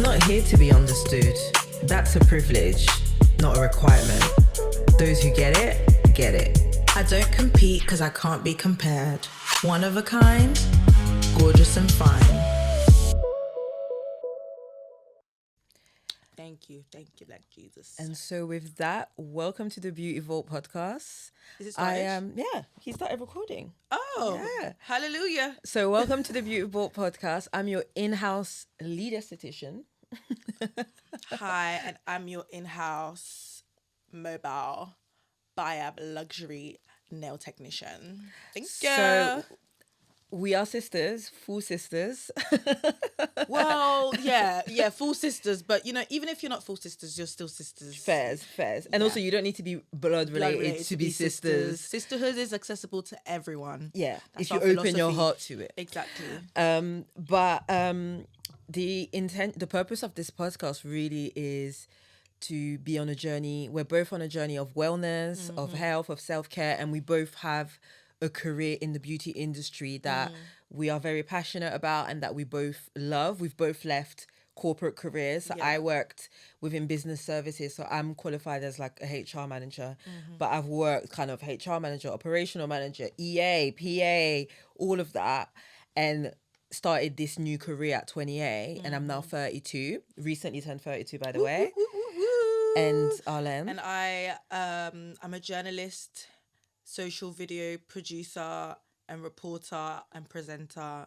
not here to be understood. That's a privilege, not a requirement. Those who get it, get it. I don't compete because I can't be compared. One of a kind, gorgeous and fine. Thank you, Black Jesus. And so with that, welcome to the Beauty Vault podcast. Is it started? He started recording. Oh, Yeah. Hallelujah. So welcome to the Beauty Vault podcast. I'm your in-house lead esthetician. Hi, and I'm your in-house mobile Biab luxury nail technician. Thank you. So we are sisters, full sisters. Well, yeah, full sisters. But, you know, even if you're not full sisters, you're still sisters. Fairs. And also you don't need to be blood related to be sisters. Sisterhood is accessible to everyone. Yeah, That's if you our open your philosophy. heart to it. Exactly. The purpose of this podcast really is to be on a journey. We're both on a journey of wellness, of health, of self-care, and we both have a career in the beauty industry that we are very passionate about and that we both love. We've both left corporate careers. So I worked within business services, so I'm qualified as like a HR manager, but I've worked kind of HR manager, operational manager, EA, PA, all of that, and started this new career at 28 and I'm now 32, recently turned 32 by the way. And Arlen. And I'm a journalist, social video producer and reporter and presenter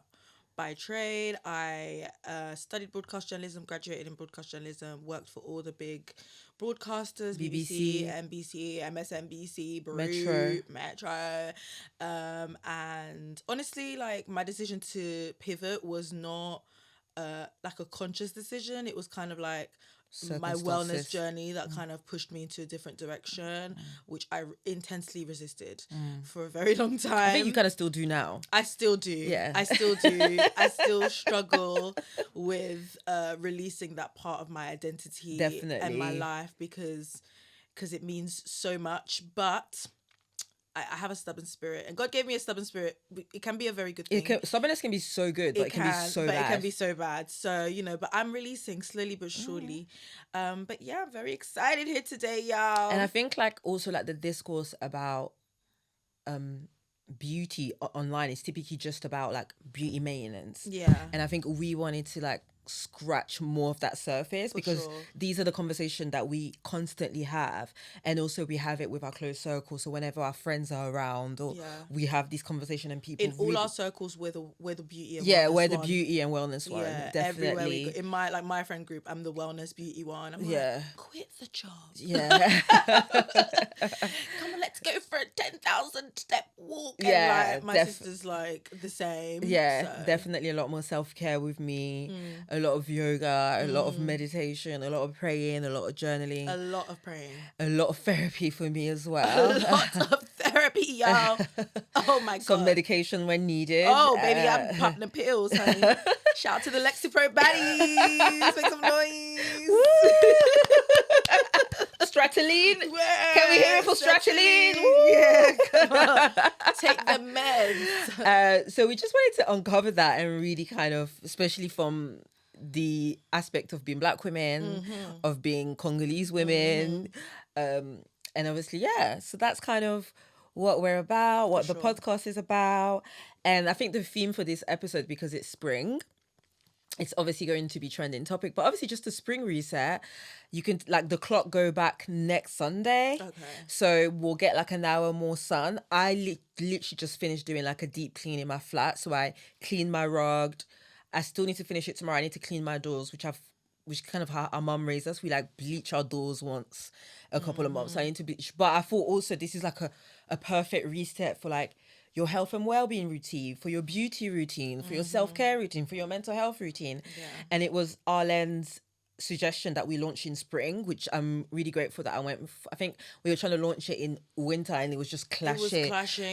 by trade. I studied broadcast journalism, graduated in broadcast journalism, worked for all the big broadcasters, BBC, NBC, MSNBC, Metro. And honestly, like, my decision to pivot was not like a conscious decision. It was kind of like my wellness journey that kind of pushed me into a different direction, which I intensely resisted for a very long time. I think you kind of still do now. I still do. Yeah. I still do. I still struggle with releasing that part of my identity and my life because it means so much. But I have a stubborn spirit, and God gave me a stubborn spirit. It can be a very good thing. Stubbornness can be so good, but it can be so bad. It can be so bad. So, you know, but I'm releasing slowly but surely. But yeah, I'm very excited here today, y'all. And I think like also like the discourse about beauty online is typically just about like beauty maintenance. Yeah. And I think we wanted to like scratch more of that surface because these are the conversations that we constantly have, and also we have it with our close circle. So whenever our friends are around, or we have this conversation, and people in all our circles, we're the beauty and wellness the beauty and wellness one. Definitely. Everywhere we go. In my friend group, I'm the wellness beauty one. I'm like, quit the job. Yeah. Come on, let's go for a 10,000 step walk. And like, my sister's like the same. Yeah, so. Definitely a lot more self-care with me. A lot of yoga, a lot of meditation, a lot of praying, a lot of journaling. A lot of praying. A lot of therapy for me as well. A lot of therapy, y'all. Oh my God. Some medication when needed. Oh, baby, I'm popping the pills, honey. Shout out to the Lexapro baddies. Make some noise. Stratoline. Can we hear it for Stratoline? Yeah, come on. Take the meds. So we just wanted to uncover that and really kind of, especially from the aspect of being Black women, of being Congolese women, and obviously, so that's kind of what we're about, what the podcast is about. And I think the theme for this episode, because it's spring, it's obviously going to be trending topic, but obviously just a spring reset. You can like the clock go back next Sunday. Okay. So we'll get like an hour more sun. I literally just finished doing like a deep clean in my flat. So I cleaned my rug. I still need to finish it tomorrow. I need to clean my doors, which kind of how our mum raised us. We like bleach our doors once a couple of months. So I need to bleach. But I thought also this is like a perfect reset for like your health and well-being routine, for your beauty routine, for your self-care routine, for your mental health routine. Yeah. And it was Arlen's suggestion that we launched in spring, which I'm really grateful that I think we were trying to launch it in winter and it was just clashing. It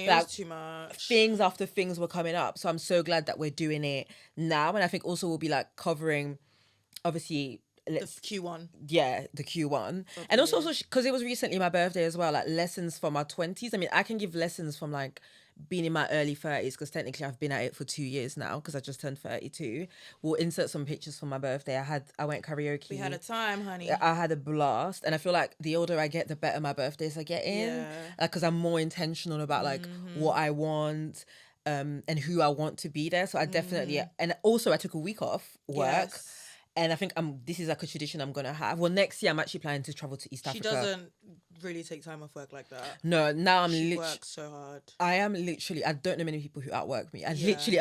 was too much. Things after things were coming up. So I'm so glad that we're doing it now. And I think also we'll be like covering, obviously, the Q1. Yeah, the Q1. Okay, and also because it was recently my birthday as well, like lessons from our 20s. I mean, I can give lessons from like being in my early 30s, because technically I've been at it for 2 years now because I just turned 32. We'll insert some pictures for my birthday. I went karaoke. We had a time, honey. I had a blast, and I feel like the older I get, the better my birthdays are getting. Yeah. Because I'm more intentional about like what I want, and who I want to be there. So I definitely, and also I took a week off work. Yes. And I think this is like a tradition I'm gonna have. Well, next year I'm actually planning to travel to East She Africa. doesn't really take time off work like that. No, now She works so hard. I am literally, I don't know many people who outwork me. I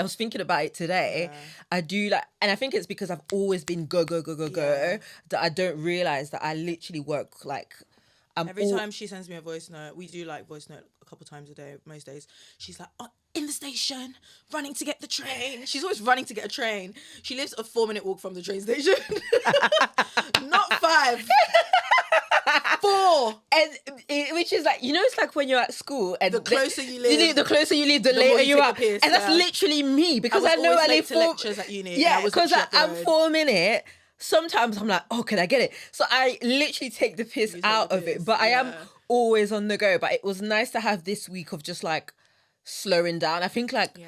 was thinking about it today. Yeah. I do like, and I think it's because I've always been go, that I don't realize that I literally work like, Every time she sends me a voice note, we do like voice note a couple times a day, most days. She's like, oh, in the station, running to get the train. She's always running to get a train. She lives a 4-minute walk from the train station. Not 5. 4. And which is like, it's like when you're at school and The closer you live, the later more you take are. a piss, And that's literally me, because I know I live to lectures at uni. Yeah, because I'm 4 minute. Sometimes I'm like, oh, can I get it? So I literally take the piss out of it. But I am always on the go. But it was nice to have this week of just like slowing down. I think like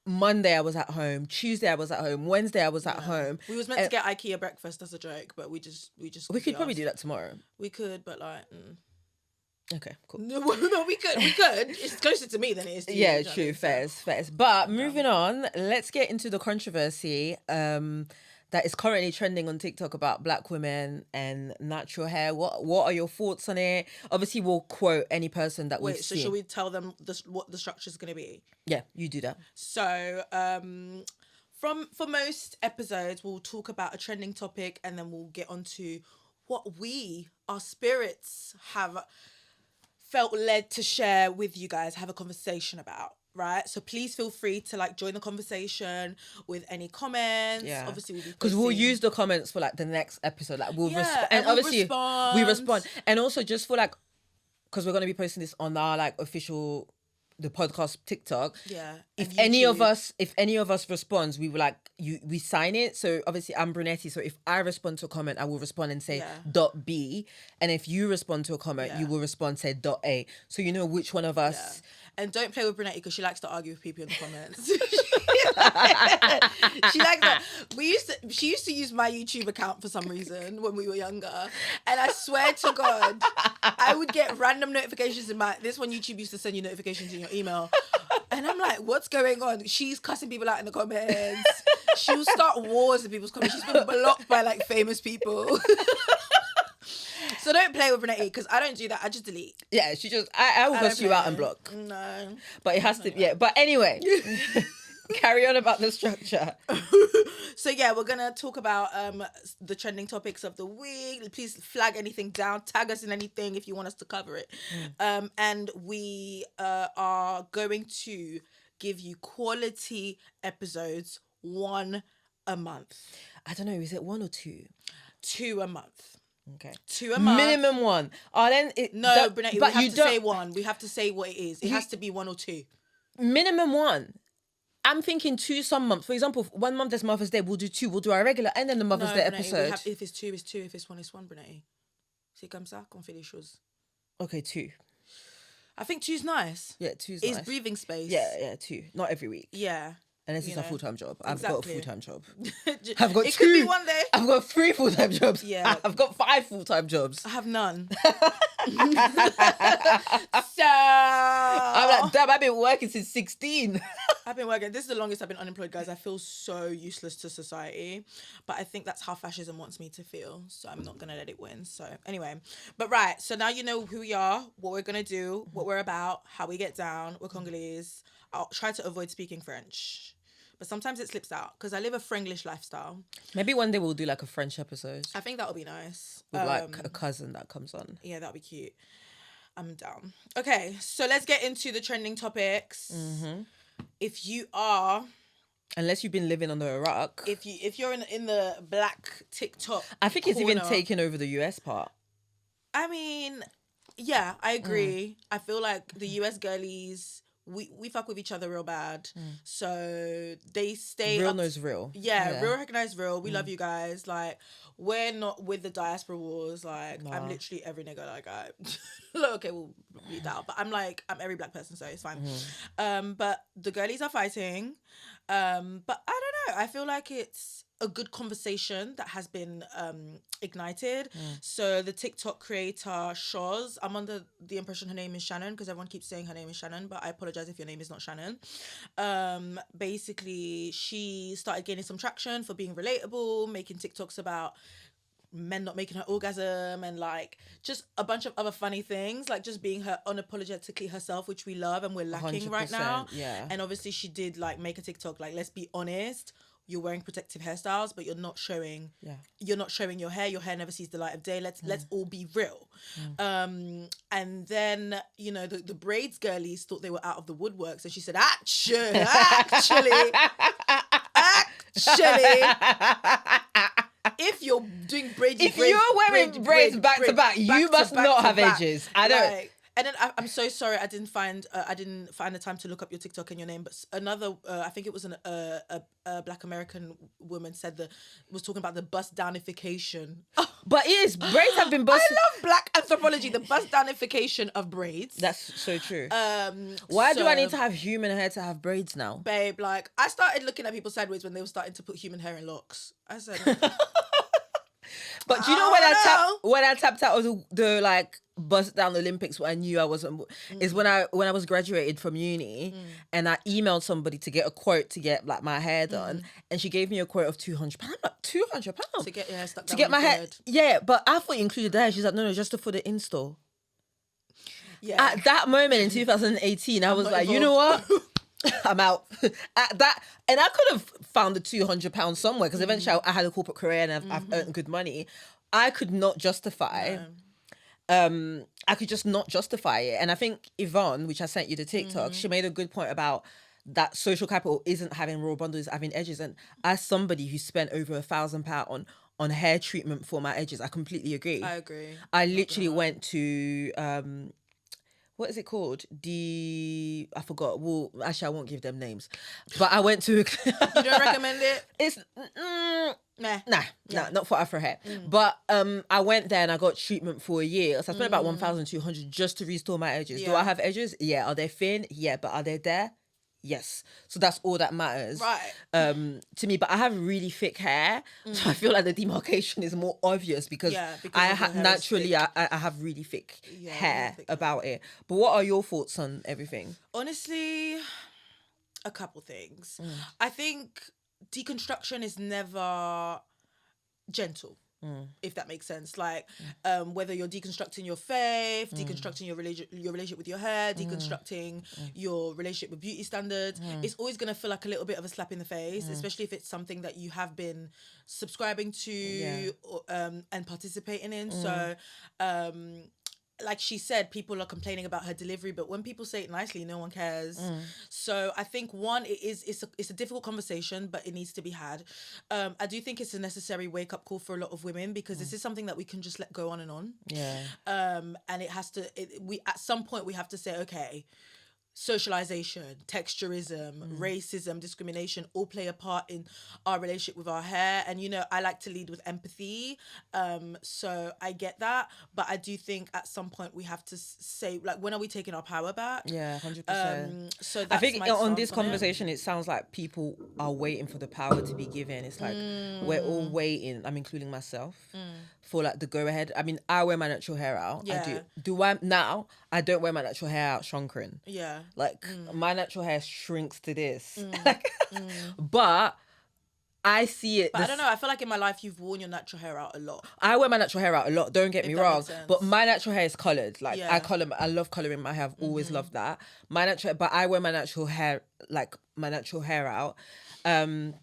Monday I was at home, Tuesday I was at home, Wednesday I was at home. We was meant to get IKEA breakfast as a joke, but we could probably do that tomorrow. We could, but like okay, cool. No, we could. It's closer to me than it is to you. Yeah, true, fairs. But moving on, let's get into the controversy that is currently trending on TikTok about black women and natural hair. What are your thoughts on it? Obviously, we'll quote any person that we've seen. So should we tell them what the structure is going to be? Yeah, you do that. So, for most episodes, we'll talk about a trending topic, and then we'll get onto what our spirits, have felt led to share with you guys, have a conversation about. Right, so please feel free to like join the conversation with any comments. Yeah, obviously because we'll use the comments for like the next episode. Like we'll and obviously respond. we respond, and also just for like, because we're gonna be posting this on our like official the podcast TikTok. Yeah. If any of us responds, we will like we sign it. So obviously I'm Brunetti. So if I respond to a comment, I will respond and say .b, and if you respond to a comment, you will respond say .a. So you know which one of us. Yeah. And don't play with Brunetti because she likes to argue with people in the comments. She likes that. She used to use my YouTube account for some reason when we were younger, and I swear to God, I would get random notifications in this one. YouTube used to send you notifications in your email, and I'm like, what's going on? She's cussing people out in the comments. She'll start wars in people's comments. She's been blocked by like famous people. So don't play with Brunetti because I don't do that. I just delete. Yeah, I will cuss you out and block. No. But it has to, yeah. But anyway, carry on about the structure. So yeah, we're going to talk about the trending topics of the week. Please flag anything down. Tag us in anything if you want us to cover it. And we are going to give you quality episodes, 1 a month. I don't know, is it 1 or 2? 2 a month. Okay. 2 a month. Minimum 1. Brunetti, we have to say 1. We have to say what it is. It has to be 1 or 2. Minimum 1. I'm thinking 2 some months. For example, 1 month there's Mother's Day, we'll do 2. We'll do our regular and then the Mother's Day episode. If it's 2, it's 2. If it's 1, it's 1, Brunetti. C'est comme ça qu'on fait les choses. Okay, 2. I think 2's nice. Yeah, 2's nice. It's breathing space. Yeah, 2. Not every week. Yeah. Unless it's a full-time job. I've got a full-time job. I've got 2. It could be one day. I've got 3 full-time jobs. Yeah. I've got 5 full-time jobs. I have none. So I'm like, damn, I've been working since 16. I've been working. This is the longest I've been unemployed, guys. I feel so useless to society. But I think that's how fascism wants me to feel. So I'm not going to let it win. So anyway. But right. So now you know who we are, what we're going to do, what we're about, how we get down. We're Congolese. I'll try to avoid speaking French. But sometimes it slips out because I live a Franglish lifestyle. Maybe one day we'll do like a French episode. I think that would be nice. With like a cousin that comes on. Yeah, that would be cute. I'm down. Okay, so let's get into the trending topics. Mm-hmm. If you are... Unless you've been living under a rock. If you're in the black TikTok I think it's even taken over the US part. I mean, yeah, I agree. I feel like the US girlies... we fuck with each other real bad. So they stay Real up- knows real. Yeah, real recognize real. We love you guys. Like, we're not with the diaspora wars. Like, I'm Nah. literally every nigga. Like, I look, okay, we'll leave that out. But I'm every black person, so it's fine. But the girlies are fighting. But I don't know. I feel like it's a good conversation that has been ignited. So the TikTok creator Shoz, I'm under the impression her name is Shannon because everyone keeps saying her name is Shannon, but I apologize if your name is not Shannon. Basically, she started gaining some traction for being relatable, making TikToks about men not making her orgasm and like just a bunch of other funny things, like just being her unapologetically herself, which we love and we're lacking right now. Yeah. And obviously she did like make a TikTok like, let's be honest, you're wearing protective hairstyles but you're not showing your hair. Your hair never sees the light of day. Let's all be real. And then, you know, the braids girlies thought they were out of the woodworks, and she said actually if you're doing braids, If you're wearing braids back to back, you must not have edges. I don't. Like, and then I'm so sorry I didn't find the time to look up your TikTok and your name, but another I think it was a Black American woman was talking about the bust downification. But it is, braids have been busted. I love Black anthropology, the bust downification of braids. That's so true. Why do I need to so, have human hair to have braids now? babe? Like, I started looking at people sideways when they were starting to put human hair in locks. I said, But do you know when I tapped out of the like bust down Olympics, what I knew I wasn't is when I was graduated from uni and I emailed somebody to get a quote to get like my hair done, and she gave me a quote of £200. I'm like, £200 to get your hair stuck to down get my on the hair. bird. Yeah, but I thought it included the hair. She's like, no, just for the install. Yeah. At that moment in 2018, I was not like, you know what? involved. I'm out. At that, and I could have found the £200 somewhere because eventually I had a corporate career and I've earned good money. I could not justify. I could just not justify it. And I think Yvonne, which I sent you the TikTok, she made a good point about that social capital isn't having raw bundles, having edges. And as somebody who spent over £1,000 on hair treatment for my edges, I completely agree. I agree. I literally went to what is it called? I forgot. Well, actually, I won't give them names. But I went to. You don't recommend it? It's Nah. Nah, not for Afro hair. But I went there and I got treatment for a year. So I spent about 1,200 just to restore my edges. Do Yeah. I have edges? Yeah. Are they thin? Yeah. But are they there? Yes. So that's all that matters. Right. To me. But I have really thick hair, so I feel like the demarcation is more obvious because Yeah, because I of your hair is naturally thick. I have really thick Yeah, hair really thick about it. But what are your thoughts on everything? Honestly, a couple things. I think deconstruction is never gentle. If that makes sense, like whether you're deconstructing your faith, deconstructing your relationship with your hair, deconstructing your relationship with beauty standards, it's always gonna feel like a little bit of a slap in the face, especially if it's something that you have been subscribing to and participating in. So like she said, people are complaining about her delivery, but when people say it nicely, no one cares. So I think one, it's a difficult conversation, but it needs to be had. I do think it's a necessary wake up call for a lot of women because this is something that we can just let go on and on. Yeah. And it has to. We at some point we have to say, okay, socialization, texturism, racism, discrimination all play a part in our relationship with our hair. And, you know, I like to lead with empathy. So I get that. But I do think at some point we have to say, like, when are we taking our power back? Yeah, 100%. So that's I think my on this stance on it. conversation, it sounds like people are waiting for the power to be given. It's like we're all waiting. I'm including myself for like the go ahead. I mean, I wear my natural hair out. Yeah. I do. Do I now? I don't wear my natural hair out shrunken. Yeah. Like my natural hair shrinks to this, but I see it. But I don't know. I feel like in my life you've worn your natural hair out a lot. I wear my natural hair out a lot. Don't get me that wrong, makes sense. but my natural hair is colored. Like Yeah. I love coloring my hair. I've always loved that. My natural, but I wear my natural hair out, and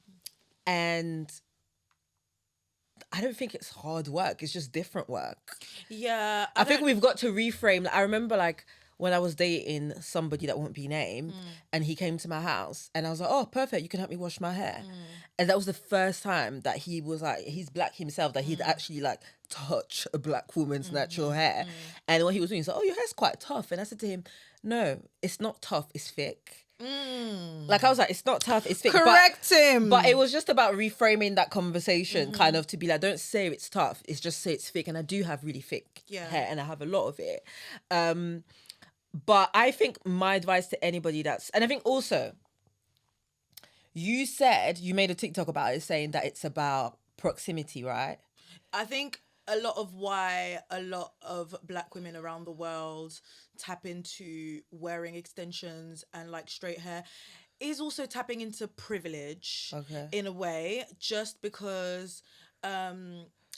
I don't think it's hard work. It's just different work. Yeah. I think we've got to reframe. I remember like when I was dating somebody that won't be named and he came to my house and I was like, oh, perfect, you can help me wash my hair. And that was the first time that he was like, he's black himself, that he'd actually like touch a black woman's natural hair. And when he was doing, he's like, oh, your hair's quite tough. And I said to him, no, it's not tough, it's thick. Like I was like, it's not tough, it's thick. Correct him. But it was just about reframing that conversation, kind of to be like, don't say it's tough, it's just say it's thick. And I do have really thick hair, and I have a lot of it. But I think my advice to anybody and I think also, you said, you made a TikTok about it saying that it's about proximity, right? I think a lot of why a lot of black women around the world tap into wearing extensions and like straight hair is also tapping into privilege in a way, just because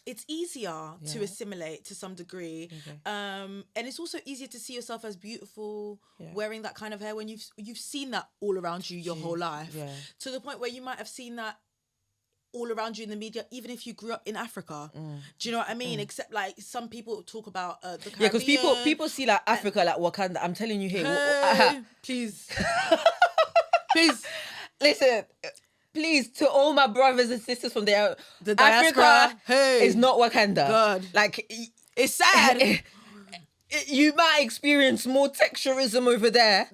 it's easier to assimilate to some degree. And it's also easier to see yourself as beautiful wearing that kind of hair when you've seen that all around you your whole life. To the point where you might have seen that all around you in the media, even if you grew up in Africa. Do you know what I mean? Except like some people talk about the Caribbean. Yeah, because people see like Africa, like Wakanda. I'm telling you here. Please. Please. Listen. Please, to all my brothers and sisters from the diaspora, Africa is not Wakanda. God. Like, it's sad. You might experience more texturism over there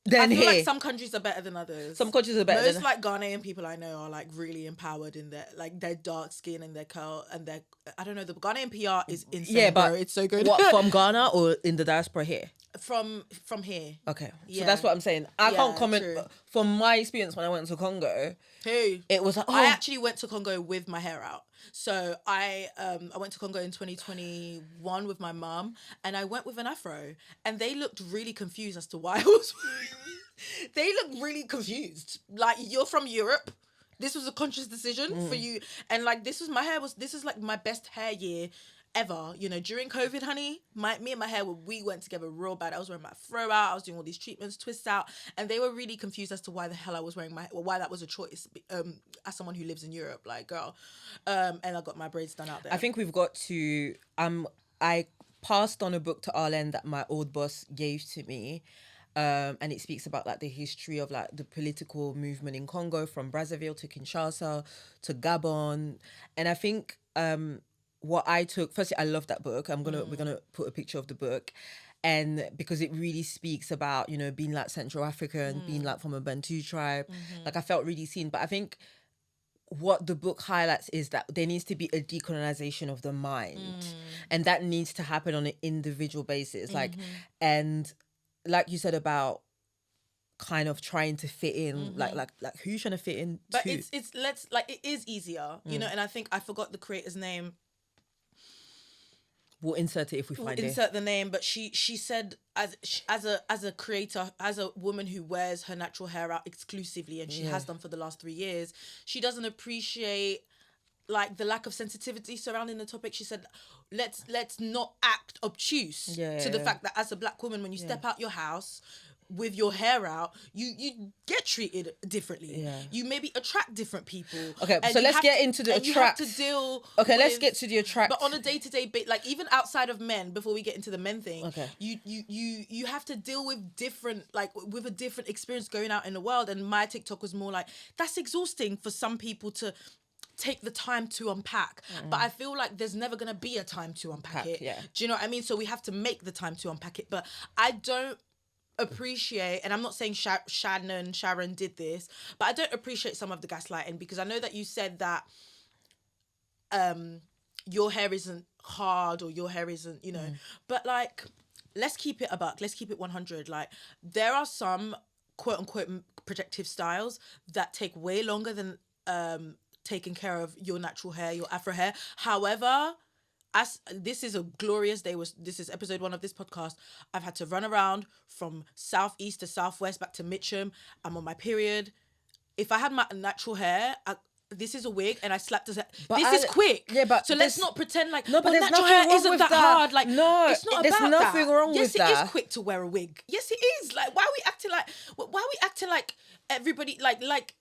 than I feel here. like some countries are better than others. Some countries are better. Most like Ghanaian people I know are like really empowered in their like their dark skin and their curl and their, I don't know, the Ghanaian PR is insane. Yeah, but bro. It's so good. What, from Ghana or in the diaspora here? From here. Okay. So that's what I'm saying. I can't comment. True. From my experience when I went to Congo, it was like, I actually went to Congo with my hair out. So I went to Congo in 2021 with my mum, and I went with an afro, and they looked really confused as to why I was they looked really confused. Like, you're from Europe. This was a conscious decision for you. And like, this is like my best hair year ever. You know, during COVID, honey, me and my hair, we went together real bad. I was wearing my throw out, I was doing all these treatments, twists out, and they were really confused as to why the hell I was wearing why that was a choice as someone who lives in Europe, like, girl. And I got my braids done out there. I think we've got to I passed on a book to Arlen that my old boss gave to me. And it speaks about like the history of like the political movement in Congo, from Brazzaville to Kinshasa to Gabon. And I think what I took, firstly, I love that book. We're gonna put a picture of the book, and because it really speaks about, you know, being like Central African, being like from a Bantu tribe. Like, I felt really seen. But I think what the book highlights is that there needs to be a decolonization of the mind, and that needs to happen on an individual basis. Like, and like you said about kind of trying to fit in, like who's trying to fit in? But it is easier, you know. And I think I forgot the creator's name. We'll insert it if we find it. Insert the name, but she said as a creator, as a woman who wears her natural hair out exclusively, and she has done for the last 3 years, she doesn't appreciate like the lack of sensitivity surrounding the topic. She said, let's not act obtuse to the fact that as a black woman, when you step out your house with your hair out, you get treated differently. You maybe attract different people. Okay, so let's get into the attract. You have to deal. Okay, let's get to the attract. But on a day-to-day basis, like even outside of men, before we get into the men thing, you have to deal with different, like with a different experience going out in the world. And my TikTok was more like, that's exhausting for some people to take the time to unpack. But I feel like there's never gonna be a time to unpack it. Do you know what I mean? So we have to make the time to unpack it. But I don't appreciate, and I'm not saying Sharon did this, but I don't appreciate some of the gaslighting, because I know that you said that your hair isn't hard, or your hair isn't, you know, but like, let's keep it a buck, let's keep it 100. Like, there are some quote unquote protective styles that take way longer than taking care of your natural hair, your afro hair. However, as this is a glorious day, this is episode 1 of this podcast, I've had to run around from southeast to southwest back to Mitcham. I'm on my period. If I had my natural hair, this is a wig, and I slapped this. This is quick. Yeah, but so let's not pretend like no, but there's natural nothing hair wrong isn't with that hard. Like, no, it's not there's about nothing that. wrong with that. Yes, it is quick to wear a wig. Yes, it is. Like, why are we acting like everybody like.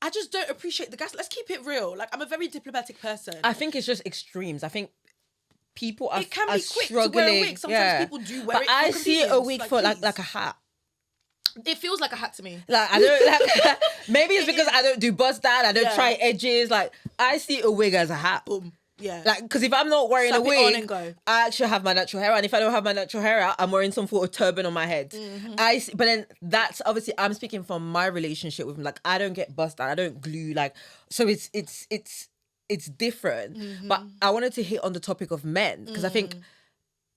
I just don't appreciate the gas. Let's keep it real. Like, I'm a very diplomatic person. I think it's just extremes. I think people are it can be quick struggling. To wear a wig. Sometimes people do wear but it. But I see a wig for like like a hat. It feels like a hat to me. Like, I don't like. Maybe it's because I don't do bust down. I don't try edges. Like, I see a wig as a hat. Boom. Yeah. Like, because if I'm not wearing Slap a it on wig, and go. I actually have my natural hair out. And if I don't have my natural hair out, I'm wearing some sort of turban on my head. But then that's obviously, I'm speaking from my relationship with him. Like, I don't get bust down. I don't glue. Like, so it's different. But I wanted to hit on the topic of men because I think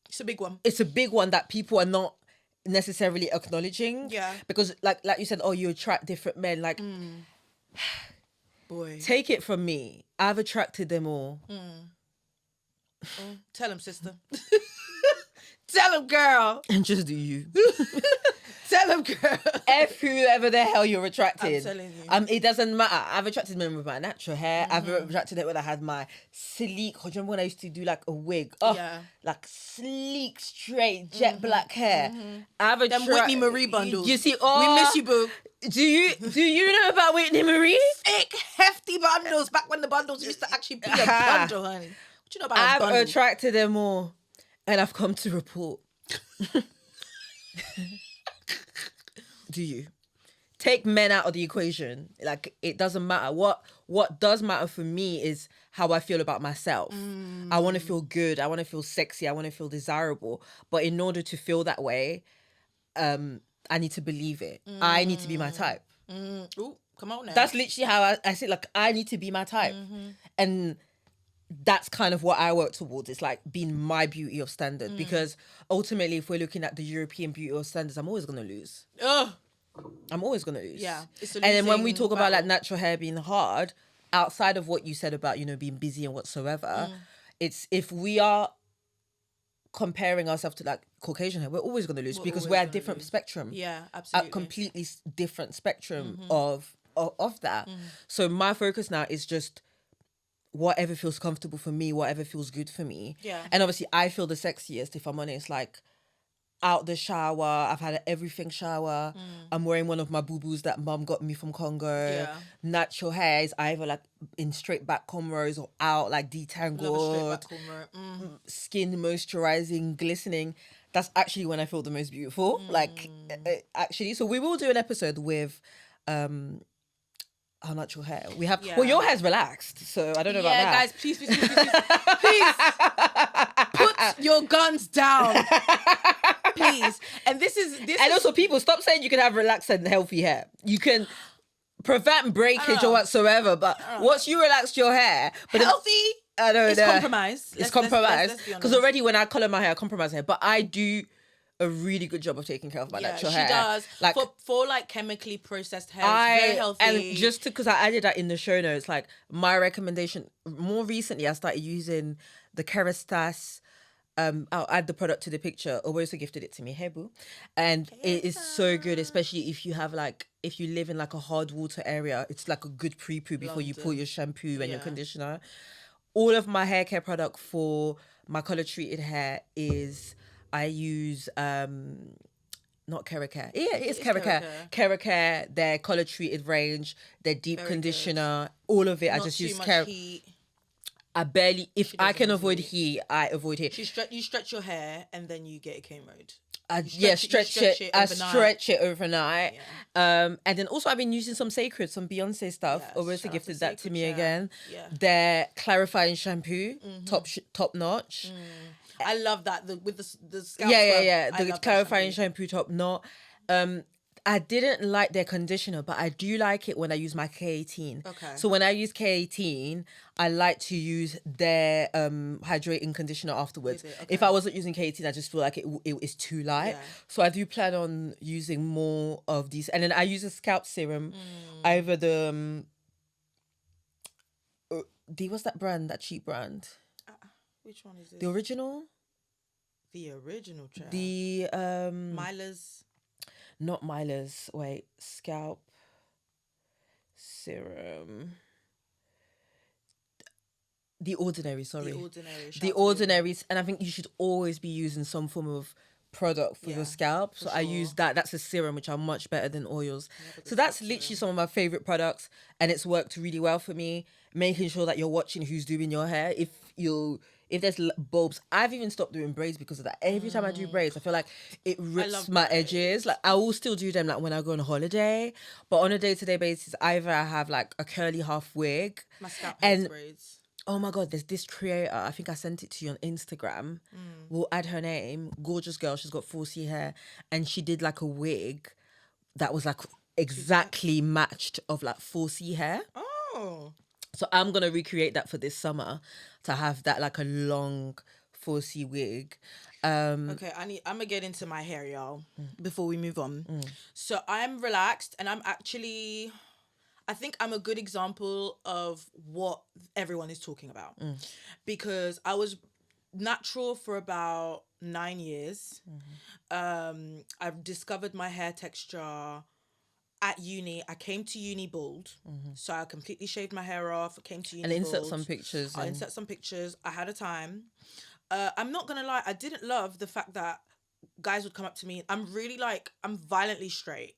It's a big one. it's a big one that people are not necessarily acknowledging. Yeah. Because like you said, oh, you attract different men. Like, Boy. take it from me. I've attracted them all. Tell him, sister. Tell him, girl. And just do you. Tell him, girl. F whoever the hell you're attracted. I'm telling you. It doesn't matter. I've attracted men with my natural hair. I've attracted it when I had my sleek. Do you remember when I used to do like a wig? Oh, Yeah. like sleek, straight, jet black hair. I've Them Whitney Marie bundles. You see, We miss you, boo. Do you know about Whitney Marie? Thick, hefty bundles. Back when the bundles used to actually be a bundle, honey. What you know about a I've bundle? attracted them all, and I've come to report. Do you take men out of the equation? Like, it doesn't matter. What does matter for me is how I feel about myself. I want to feel good. I want to feel sexy. I want to feel desirable. But in order to feel that way, I need to believe it. I need to be my type. Ooh, come on now. That's literally how I say, like, I need to be my type. And that's kind of what I work towards. It's like being my beauty of standard. Because ultimately, if we're looking at the European beauty of standards, I'm always going to lose. Ugh. I'm always going to lose. Yeah. It's a And then when we losing talk about like battle. natural hair being hard, outside of what you said about, you know, being busy and whatsoever, it's if we are comparing ourselves to like Caucasian hair, we're always going to lose because always we're a gonna different lose. spectrum. Yeah, A absolutely. completely different spectrum of that. So my focus now is just whatever feels comfortable for me, whatever feels good for me. Yeah. And obviously I feel the sexiest, if I'm honest, like out the shower. I've had an everything shower. I'm wearing one of my boo-boos that mum got me from Congo. Yeah. Natural hair is either like in straight back cornrows or out like Love a straight detangled. back cornrow. Skin moisturizing, glistening. That's actually when I feel the most beautiful. Like actually. So we will do an episode with our natural hair. We have well, your hair's relaxed, so I don't know about that. Yeah, guys, please, put your guns down, please. And this is And also, people, stop saying you can have relaxed and healthy hair. You can prevent breakage or whatsoever, but once you relax your hair, but healthy. I don't It's know. compromised. It's compromised Let's be because honest. already when I color my hair, I compromise hair. But I do a really good job of taking care of my natural hair. She does. Like For like chemically processed hair, it's very healthy. and just because I added that in the show notes, like my recommendation. More recently, I started using the Kerastase. I'll add the product to the picture. Also gifted it to me, hey boo, and it is so good, especially if you live in like a hard water area. It's like a good pre-poo before you pour your shampoo and your conditioner. All of my hair care product for my color treated hair is I use not Keracare. Yeah, it's Keracare. Keracare, their color treated range, their deep conditioner, all of it. Not I just too use much Keracare. heat. I barely, if I can avoid heat, I avoid heat. You stretch your hair and then you get a cane mode. I stretch it. I stretch it overnight. And then also I've been using some some Beyonce stuff. Yes, Obviously shout out gifted to that to Sacred me Chat. again. Yeah. Their clarifying shampoo, top notch. I love that with the scalp. Yeah. scrub. I The love that clarifying shampoo. shampoo top knot. I didn't like their conditioner, but I do like it when I use my K18. Okay. So when I use K18, I like to use their hydrating conditioner afterwards. Okay. If I wasn't using K18, I just feel like it is too light. Yeah. So I do plan on using more of these. And then I use a scalp serum, either the what's that brand? That cheap brand? Which one is this? The original? The original child. The Mila's. not Mila's. Wait, scalp serum. The Ordinary, sorry. The Ordinary. Shout The out to Ordinaries, and I think you should always be using some form of product for Yeah, your scalp. So I sure. use that. That's a serum, which are much better than oils. So that's literally some of my favorite products, and it's worked really well for me. Making sure that you're watching who's doing your hair. If there's bulbs, I've even stopped doing braids because of that. Every time I do braids, I feel like it rips love my braids. edges. Like I will still do them like when I go on holiday, but on a day-to-day basis, either I have like a curly half wig, My scalp and hates braids. Oh my God, there's this creator. I think I sent it to you on Instagram. We'll add her name. Gorgeous girl. She's got 4C hair. And she did like a wig that was like exactly matched of like 4C hair. Oh. So I'm going to recreate that for this summer to have that like a long 4C wig. Okay, I'm gonna get into my hair, y'all, before we move on. So I'm relaxed, and I think I'm a good example of what everyone is talking about, because I was natural for about 9 years. I've discovered my hair texture at uni. I came to uni bald, so I completely shaved my hair off. I came to uni And insert bald. some pictures. I insert some pictures. I had a time. I'm not gonna lie, I didn't love the fact that guys would come up to me. I'm violently straight.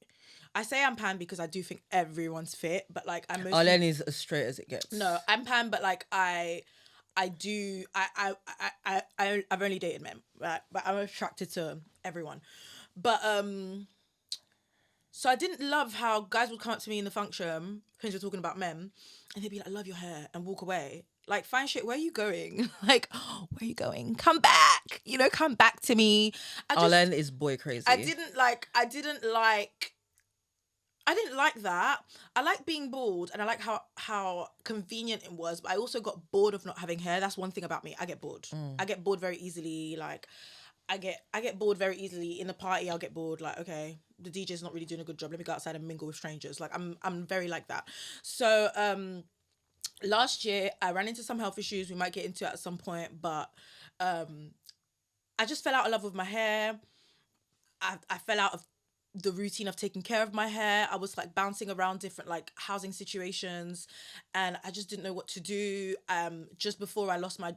I say I'm pan because I do think everyone's fit, but like I'm mostly... Arlene is as straight as it gets. No, I'm pan, but like I've only dated men, right? But I'm attracted to everyone. But so I didn't love how guys would come up to me in the function because we're talking about men, and they'd be like, "I love your hair," and walk away. Like, fine shit, where are you going? Like, where are you going? Come back. Come back to me. Arlene is boy crazy. I didn't like that. I like being bald, and I like how convenient it was, but I also got bored of not having hair. That's one thing about me. I get bored. I get bored very easily. Like, I get bored very easily. In the party, I'll get bored. Like, okay, the DJ's not really doing a good job. Let me go outside and mingle with strangers. Like, I'm very like that. So, last year I ran into some health issues we might get into at some point, but I just fell out of love with my hair. I fell out of the routine of taking care of my hair. I was like bouncing around different like housing situations, and I just didn't know what to do. Just before I left my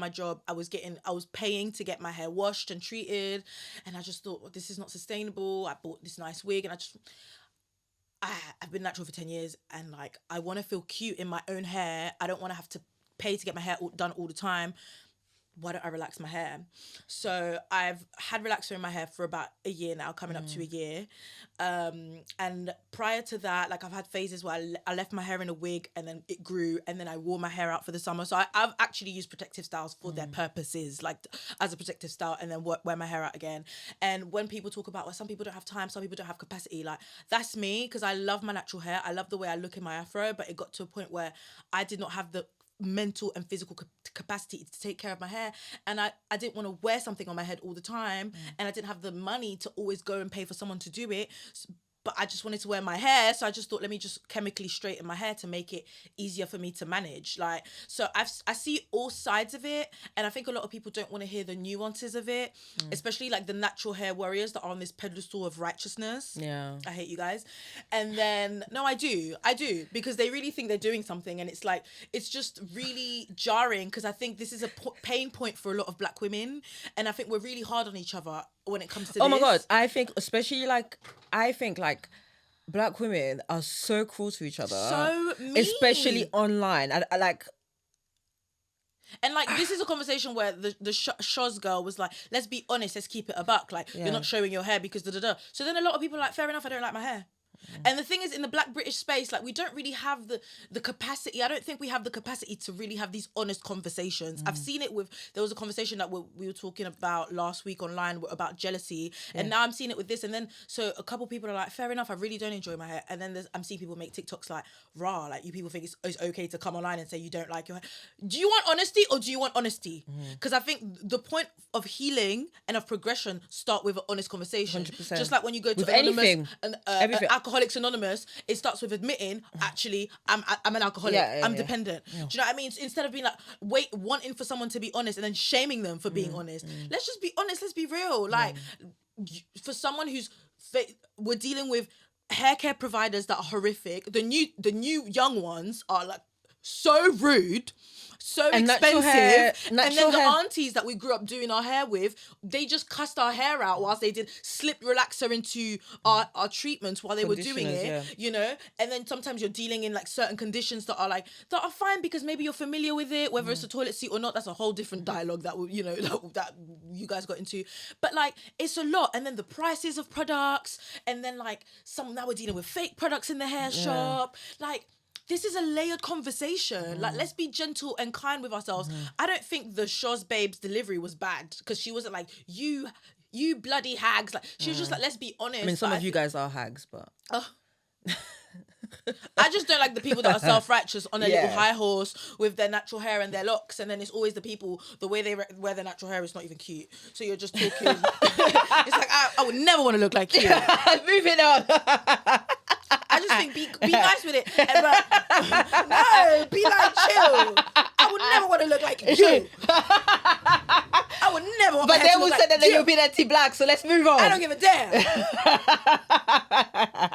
job, I was paying to get my hair washed and treated, and I just thought, well, this is not sustainable. I bought this nice wig, and I've been natural for 10 years, and like I want to feel cute in my own hair. I don't want to have to pay to get my hair done all the time. Why don't I relax my hair? So I've had relaxer in my hair for about a year now, coming up to a year. And prior to that, like I've had phases where I left my hair in a wig and then it grew and then I wore my hair out for the summer. So I've actually used protective styles for their purposes, like as a protective style, and then wear my hair out again. And when people talk about, well, some people don't have time, some people don't have capacity, like that's me, because I love my natural hair. I love the way I look in my afro, but it got to a point where I did not have the mental and physical capacity to take care of my hair, and I didn't want to wear something on my head all the time, and I didn't have the money to always go and pay for someone to do it, but I just wanted to wear my hair, so I just thought, let me just chemically straighten my hair to make it easier for me to manage. Like, so I see all sides of it, and I think a lot of people don't want to hear the nuances of it, especially like the natural hair warriors that are on this pedestal of righteousness. Yeah. I hate you guys. And then, no, I do, because they really think they're doing something, and it's like, it's just really jarring, because I think this is a pain point for a lot of black women, and I think we're really hard on each other when it comes to this. Oh my God, I think black women are so cruel to each other. So mean. Especially online. I like... And like, this is a conversation where the Shoz girl was like, let's be honest, let's keep it a buck. Like, you're not showing your hair because da-da-da. So then a lot of people are like, fair enough, I don't like my hair. And the thing is, in the black British space, like, we don't really have the capacity. I don't think we have the capacity to really have these honest conversations. I've seen it there was a conversation that we were talking about last week online about jealousy. And now I'm seeing it with this. And then, so a couple people are like, fair enough, I really don't enjoy my hair. And then I'm seeing people make TikToks like, rah, like, you people think it's okay to come online and say you don't like your hair. Do you want honesty or do you want honesty? Because I think the point of healing and of progression start with an honest conversation. 100%. Just like when you go to with Anonymous, anything, everything. Alcoholics Anonymous, it starts with admitting, actually, I'm an alcoholic. I'm dependent. Do you know what I mean? So instead of being like, wanting for someone to be honest and then shaming them for being honest, let's just be honest. Let's be real. Like, for someone who's, we're dealing with hair care providers that are horrific. The new young ones are like so rude, so and expensive, and then the hair. aunties that we grew up doing our hair with, they just cussed our hair out whilst they did slip relaxer into our treatments while they were doing it, you know. And then sometimes you're dealing in like certain conditions that are fine because maybe you're familiar with it, whether it's a toilet seat or not. That's a whole different dialogue that that you guys got into. But like, it's a lot. And then the prices of products, and then like now we're dealing with fake products in the hair shop. Like, this is a layered conversation. Like, let's be gentle and kind with ourselves. I don't think the Shoz Babes delivery was bad because she wasn't like, you bloody hags. Like, she was just like, let's be honest. I mean, some of you guys are hags, but... I just don't like the people that are self-righteous on a Yeah. little high horse with their natural hair and their locks, and then it's always the people, the way they wear their natural hair is not even cute. So you're just talking. It's like, I would never want to look like you. Moving on. I just think be nice with it. No, be like, chill. I would never want to look like you. I would never want But my they hair to will look say like that you. you'll be anti-black, so let's move on. I don't give a damn.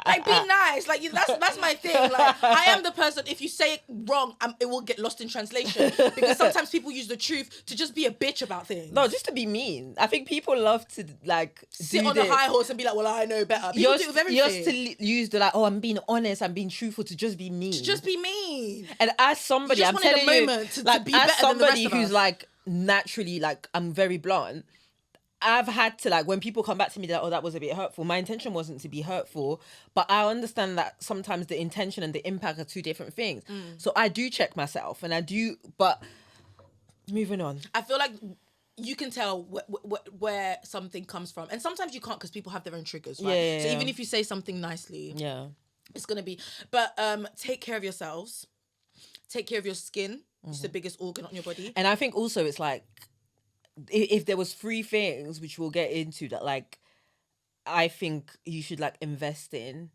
Like, be nice. Like, that's my thing. Like, I am the person, if you say it wrong, it will get lost in translation. Because sometimes people use the truth to just be a bitch about things. No, just to be mean. I think people love to, like... Sit on the high horse and be like, well, I know better. People do it with everything. Yours to use the, like, oh, I'm being honest, I'm being truthful, to just be mean. To just be mean. And as somebody, You just I'm wanted a telling you, moment to like, be as better than the rest somebody of who's, us. like, naturally, like, I'm very blunt, I've had to, like, when people come back to me that, oh, that was a bit hurtful, my intention wasn't to be hurtful, but I understand that sometimes the intention and the impact are two different things. So I do check myself, and I do, but moving on. I feel like you can tell where something comes from. And sometimes you can't because people have their own triggers, right? Yeah. So even if you say something nicely, Yeah. it's going to be... But take care of yourselves. Take care of your skin. It's the biggest organ on your body. And I think also it's like, if there was 3 things, which we'll get into, that, like, I think you should, like, invest in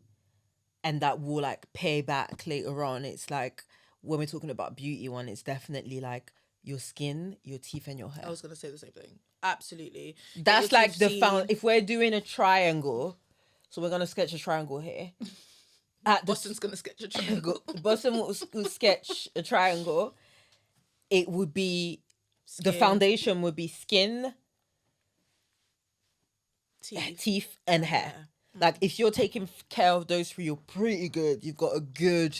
and that will, like, pay back later on, it's like, when we're talking about beauty one, it's definitely, like, your skin, your teeth, and your hair. I was going to say the same thing. Absolutely. That's, Get your like, teeth the seen. if we're doing a triangle, so we're going to sketch a triangle here. Boston's going to sketch a triangle. Boston will sketch a triangle. It would be... The Skin, foundation would be skin, teeth, and hair. Like, if you're taking care of those 3, you're pretty good. You've got a good...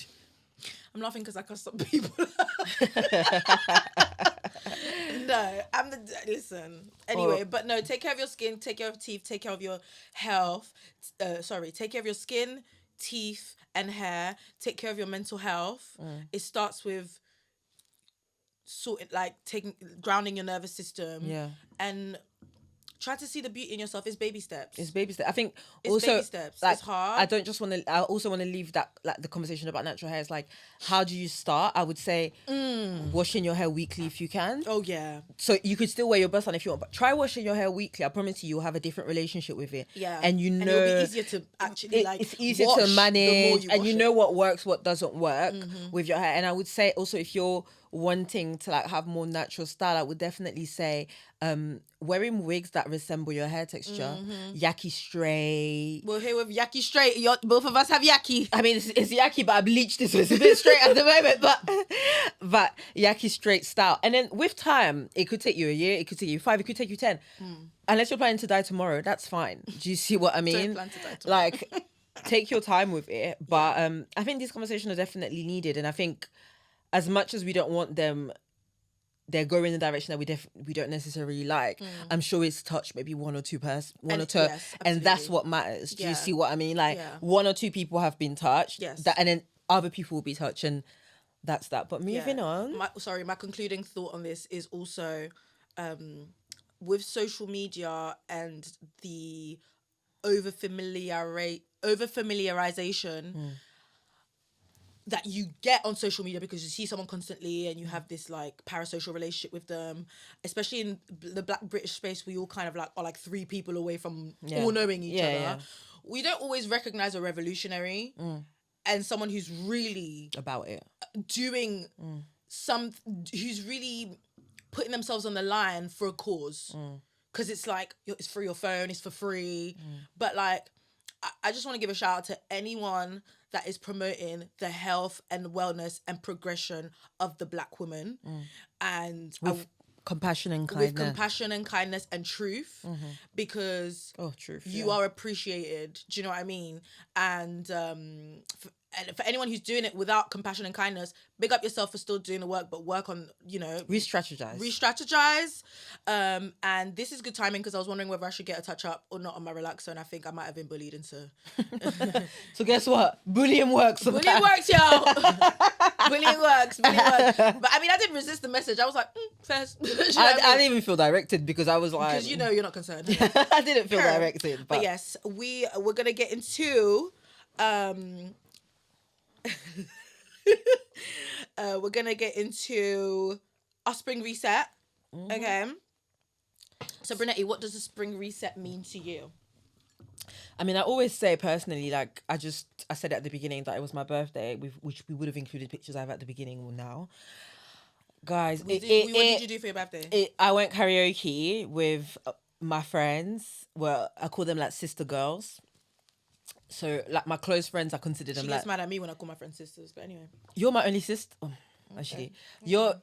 I'm laughing because I cuss some people. No, listen. Anyway, but no, take care of your skin, take care of teeth, take care of your health. Take care of your skin, teeth, and hair. Take care of your mental health. It starts with grounding your nervous system. Yeah. And try to see the beauty in yourself. It's baby steps. It's baby steps. I think It's also, baby steps. like, It's hard. I don't just want to... I also want to leave that, like, the conversation about natural hair is like, how do you start? I would say washing your hair weekly if you can. Oh, yeah. So you could still wear your bust on if you want, but try washing your hair weekly. I promise you'll have a different relationship with it. Yeah. And you know... And it'll be easier to actually, it's easier wash to manage, and wash you it. know what works, what doesn't work with your hair. And I would say also, if you're wanting to, like, have more natural style, I would definitely say wearing wigs that resemble your hair texture. Yaki straight. We're here with Yaki straight. Both of us have Yaki. I mean, it's yaki, but I bleached this, so it's a bit straight at the moment. But yaki straight style, and then with time, it could take you a year, it could take you 5, it could take you 10. Unless you're planning to die tomorrow, that's fine. Do you see what I mean? Don't plan to die tomorrow. Like, take your time with it. But I think these conversations are definitely needed, and I think as much as we don't want them, they're going in the direction that we don't necessarily like. I'm sure it's touched maybe one or two, Yes, and that's absolutely. what matters. Do Yeah. you see what I mean? Like, Yeah. 1 or 2 people have been touched, Yes. and then other people will be touched, and that's that. But moving on. My concluding thought on this is also with social media and the over familiarization that you get on social media, because you see someone constantly and you have this, like, parasocial relationship with them, especially in the Black British space. We all kind of, like, are like 3 people away from all knowing each other. Yeah. We don't always recognize a revolutionary and someone who's really About it. doing who's really putting themselves on the line for a cause, because it's like, it's for your phone, it's for free. But, like, I just want to give a shout out to anyone that is promoting the health and wellness and progression of the Black woman, and With compassion and kindness and truth, because truth. you are appreciated. Do you know what I mean? And and for anyone who's doing it without compassion and kindness, big up yourself for still doing the work, but work on, re-strategize. And this is good timing because I was wondering whether I should get a touch up or not on my relaxer, and I think I might have been bullied into. So guess what? Bullying works. Bullying works, y'all. Bullying works. But I mean, I didn't resist the message. I was like, first. I didn't even feel directed because I was like, because you're not concerned. I didn't feel directed. But yes, we're gonna get into we're gonna get into our spring reset. Okay. So Brunetti, what does a spring reset mean to you? I mean, I always say personally, like, I said at the beginning that it was my birthday, which we would have included pictures of at the beginning or now. Guys, what did you do for your birthday? I went karaoke with my friends. Well, I call them like sister girls. So, like, my close friends, I consider them she like... gets mad at me when I call my friends sisters, but anyway. You're my only sister. Oh, actually.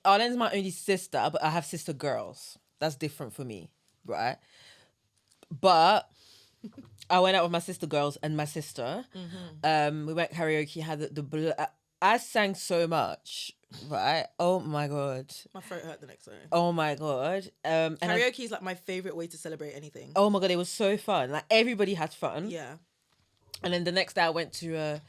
Arlene's my only sister, but I have sister girls. That's different for me, right? But I went out with my sister girls and my sister. We went karaoke, had I sang so much, right? Oh my God. My throat hurt the next day. Oh my God. Karaoke is like my favourite way to celebrate anything. Oh my God, it was so fun. Like, everybody had fun. Yeah. And then the next day I went to a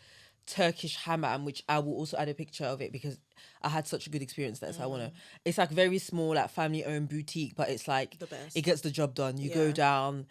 Turkish hammam, which I will also add a picture of it because I had such a good experience there. So I want to... It's like very small, like family-owned boutique, but it's like... The best. It gets the job done. You go down,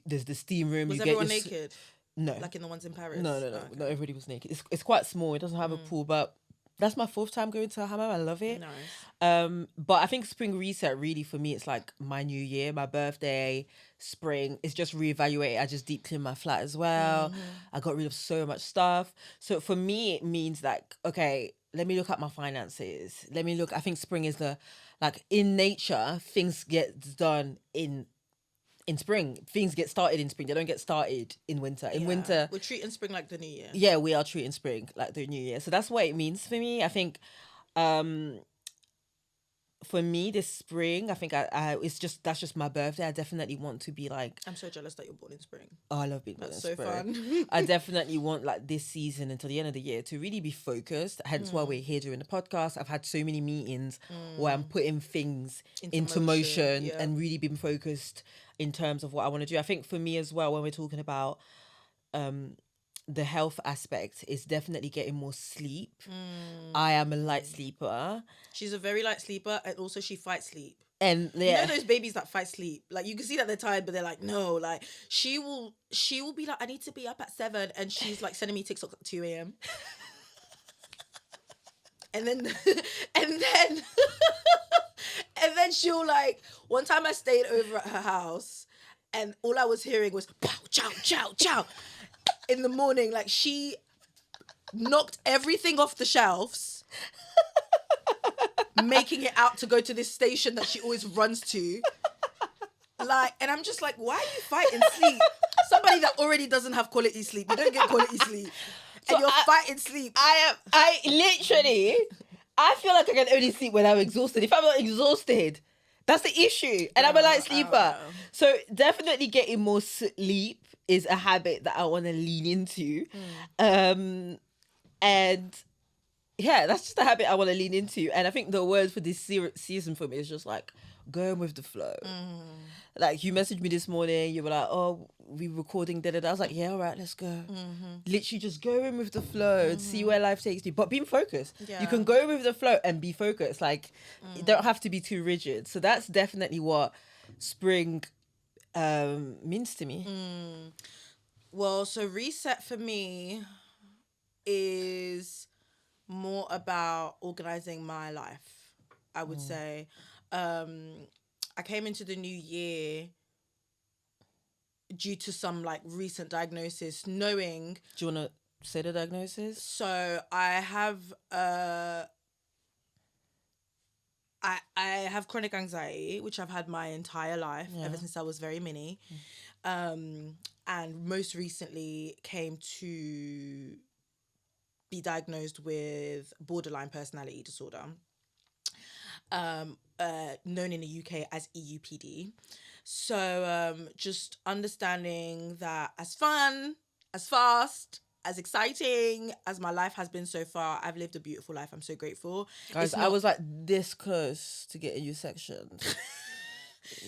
there's the steam room. Was you everyone get naked? No. Like in the ones in Paris? No. Okay. Not everybody was naked. It's quite small. It doesn't have a pool, but that's my 4th time going to a hammam. I love it. Nice. But I think spring reset really for me, it's like my new year, my birthday, spring. It's just reevaluate. I just deep cleaned my flat as well. I got rid of so much stuff. So for me, it means like, okay, let me look at my finances. I think spring is in nature, things get done in spring. Things get started in spring. They don't get started in winter. In winter... We're treating spring like the new year. Yeah, we are treating spring like the new year. So that's what it means for me. I think for me this spring, I think that's just my birthday. I definitely want to be like... I'm so jealous that you're born in spring. Oh, I love being born in spring. That's so fun. I definitely want like this season until the end of the year to really be focused. Hence why we're here doing the podcast. I've had so many meetings where I'm putting things into motion and really being focused in terms of what I want to do. I think for me as well, when we're talking about the health aspect, is definitely getting more sleep. I am a light sleeper. She's a very light sleeper, and also she fights sleep. And you know those babies that fight sleep, like you can see that they're tired, but they're like, no, like she will be like, I need to be up at 7, and she's like sending me TikToks at 2 a.m. and then and then she'll like, one time I stayed over at her house and all I was hearing was pow, chow, chow, chow in the morning. Like, she knocked everything off the shelves, making it out to go to this station that she always runs to. Like, and I'm just like, why are you fighting sleep? Somebody that already doesn't have quality sleep. You don't get quality sleep. And you're fighting sleep. I feel like I can only sleep when I'm exhausted. If I'm not exhausted, that's the issue. And I'm a light sleeper. So definitely getting more sleep is a habit that I want to lean into. And yeah, that's just a habit I want to lean into. And I think the word for this season for me is just like going with the flow. Like, you messaged me this morning, you were like, oh, we recording da-da-da. I was like, yeah, all right, let's go. Literally just going with the flow and see where life takes you. But being focused. Yeah. You can go with the flow and be focused. Like, you don't have to be too rigid. So that's definitely what spring means to me. Well, so reset for me is more about organizing my life, I would say. I came into the new year due to some like recent diagnosis, knowing... Do you want to say the diagnosis? So I have I have chronic anxiety, which I've had my entire life, ever since I was very mini. And most recently came to be diagnosed with borderline personality disorder, known in the UK as EUPD. So just understanding that as fun, as fast, as exciting as my life has been so far, I've lived a beautiful life. I'm so grateful. Guys, I was like this close to getting you sectioned.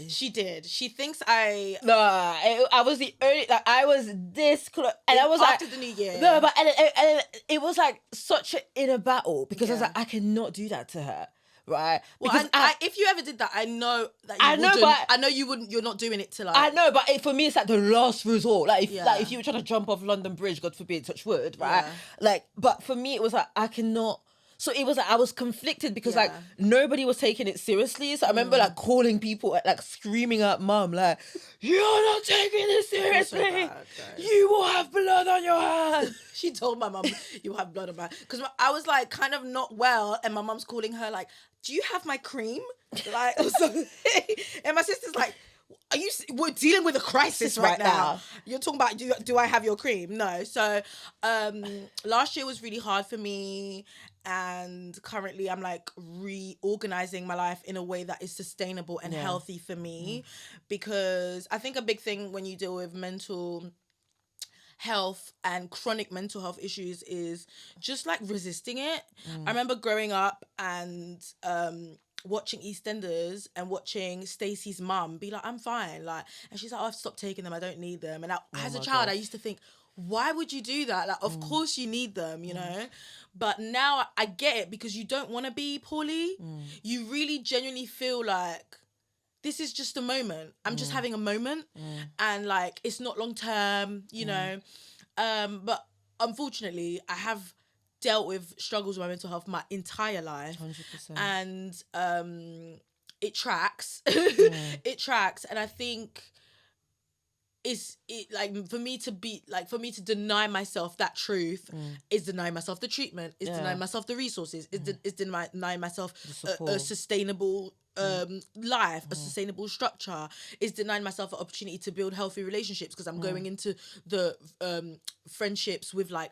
She did. She thinks I... No, I was the only, like, I was this close. And I was after like... the new year. No, but and it was like such an inner battle because I was Yeah. like, I cannot do that to her. Right? Well, Because if you ever did that, I know that you I know, wouldn't. but- I know you wouldn't. You're not doing it to like... I know, but for me, it's like the last resort. Like Yeah. like if you were trying to jump off London Bridge, God forbid, touch wood, right? Yeah. Like, but for me, it was like, I cannot. So it was like, I was conflicted because like Yeah. nobody was taking it seriously. So I remember like calling people, like screaming at mum, like, "You're not taking this seriously. bad, guys. You will have blood on your hands." She told my mum, "You have blood on my..." Because I was like kind of not well, and my mum's calling her like, "Do you have my cream?" Like, or something. And my sister's like, we're dealing with a crisis right now. You're talking about, do I have your cream? No. So last year was really hard for me, and currently I'm like reorganizing my life in a way that is sustainable and healthy for me, because I think a big thing when you deal with mental health and chronic mental health issues is just like resisting it. I remember growing up and watching EastEnders and watching Stacey's mum be like, "I'm fine," like, and she's like, "Oh, I've stopped taking them, I don't need them." And as a child, I used to think, why would you do that? Like, of course you need them, you know? But now I get it, because you don't want to be poorly. You really genuinely feel like, this is just a moment. I'm just having a moment, and like, it's not long term, you know? But unfortunately, I have dealt with struggles with my mental health my entire life. 100%. And it tracks. It tracks. And I think for me to deny myself that truth is denying myself the treatment, is denying myself the resources, is denying myself a sustainable life, a sustainable structure, is denying myself an opportunity to build healthy relationships, because I'm going into the friendships with like,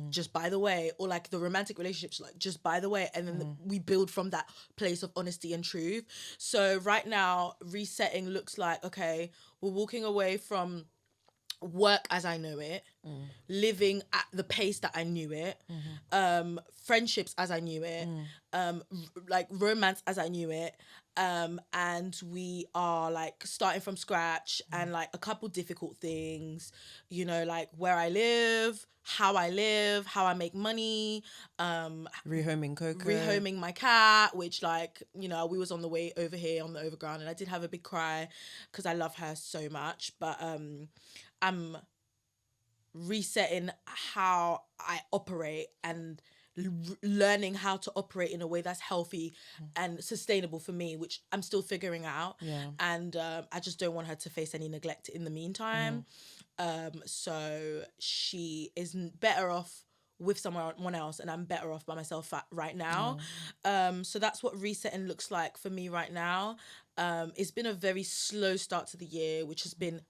just by the way, or like the romantic relationships, like, just by the way, and then we build from that place of honesty and truth. So right now, resetting looks like, okay, we're walking away from work as I know it, living at the pace that I knew it, friendships as I knew it, like romance as I knew it, and we are like starting from scratch, and like a couple difficult things, you know, like where I live, how I make money, Rehoming Coco. rehoming my cat, which, like, you know, we was on the way over here on the overground, and I did have a big cry because I love her so much. But I'm resetting how I operate and learning how to operate in a way that's healthy and sustainable for me, which I'm still figuring out. And I just don't want her to face any neglect in the meantime. So she is better off with someone else, and I'm better off by myself right now. So that's what resetting looks like for me right now. It's been a very slow start to the year, which has been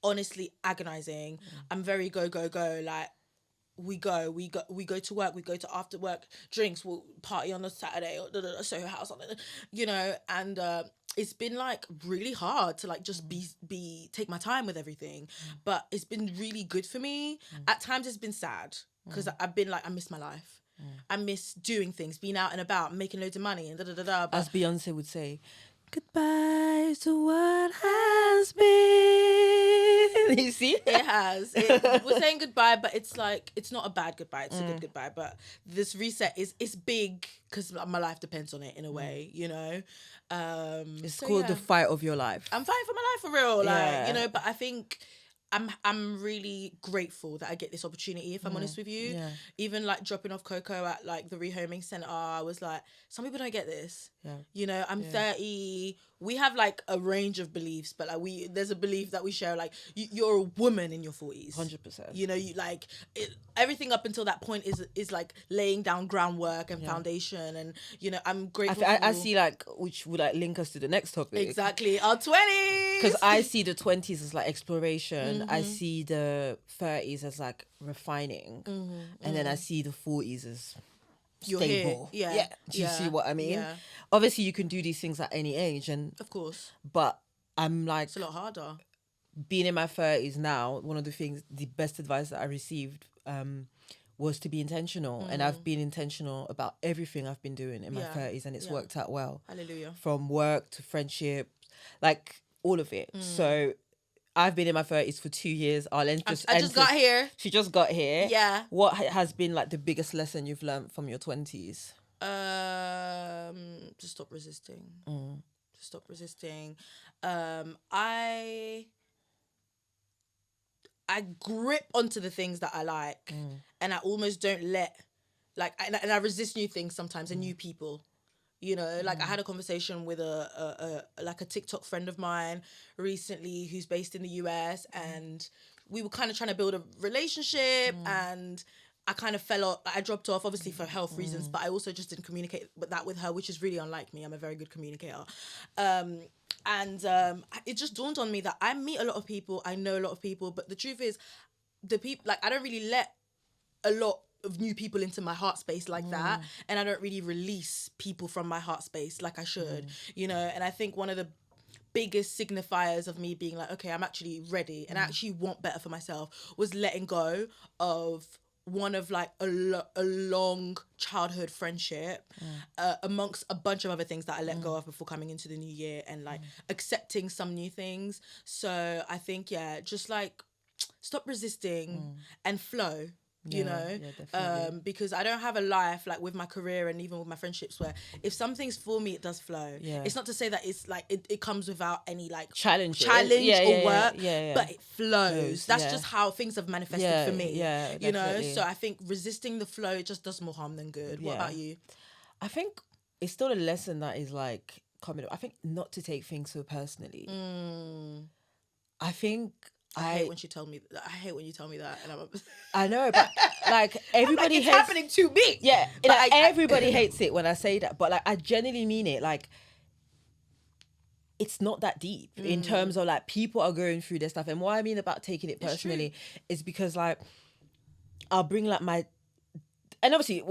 honestly agonizing. I'm very go. Like, we go to work, we go to after work drinks, we'll party on a Saturday, or Soho House on it, you know, and it's been like really hard to like just take my time with everything, but it's been really good for me. At times it's been sad, because I've been like, I miss my life. I miss doing things, being out and about, making loads of money, and but as Beyonce would say, goodbye to what has been. You see? It has. We're saying goodbye, but it's like, it's not a bad goodbye. It's a good goodbye. But this reset it's big, because my life depends on it in a way, you know. It's called the fight of your life. I'm fighting for my life for real, Yeah. like, you know. But I think I'm really grateful that I get this opportunity, if I'm honest with you. Yeah. Even like dropping off Coco at like the rehoming center, I was like, some people don't get this. Yeah. You know, I'm 30. We have like a range of beliefs, but like there's a belief that we share, like you're a woman in your 40s. 100%. You know, you like everything up until that point is like laying down groundwork and foundation, and you know, I'm grateful. I see, like, which would like link us to the next topic. Exactly, our 20s. Because I see the 20s as like exploration. I see the 30s as like refining, and then I see the 40s as You're stable. here. Yeah. Do you see what I mean? Yeah. Obviously, you can do these things at any age, and Of course. but I'm like, It's a lot harder. being in my 30s now. One of the best advice that I received was to be intentional. And I've been intentional about everything I've been doing in my Yeah. 30s, and it's Yeah. worked out well. Hallelujah. From work to friendship, like all of it. So I've been in my 30s for 2 years. Arlen just I just got here. She just got here. Yeah. What has been like the biggest lesson you've learned from your 20s? To stop resisting. To stop resisting. I grip onto the things that I like, and I almost don't let, like, and I resist new things sometimes and new people. You know, like I had a conversation with a TikTok friend of mine recently who's based in the US, and we were kind of trying to build a relationship, and I kind of fell off. I dropped off, obviously for health reasons, but I also just didn't communicate with her, which is really unlike me. I'm a very good communicator. It just dawned on me that I meet a lot of people, I know a lot of people, but the truth is, the people, like, I don't really let a lot of new people into my heart space like that, and I don't really release people from my heart space like I should, you know. And I think one of the biggest signifiers of me being like, okay, I'm actually ready and I actually want better for myself was letting go of one of like a long childhood friendship amongst a bunch of other things that I let go of before coming into the new year, and like accepting some new things. So I think, yeah, just like stop resisting and flow. You know, because I don't have a life like with my career and even with my friendships where if something's for me, it does flow. It's not to say that it's like it comes without any like challenge or work, but it flows. That's just how things have manifested for me. You know, so I think resisting the flow, it just does more harm than good. What about you? I think it's still a lesson that is like coming up. I think not to take things so personally. I think I hate when you tell me that, and I know, but like everybody it's happening to me. Yeah, like everybody hates it when I say that, but like I genuinely mean it. Like it's not that deep in terms of like people are going through their stuff, and what I mean about taking it personally is because like I'll bring like and obviously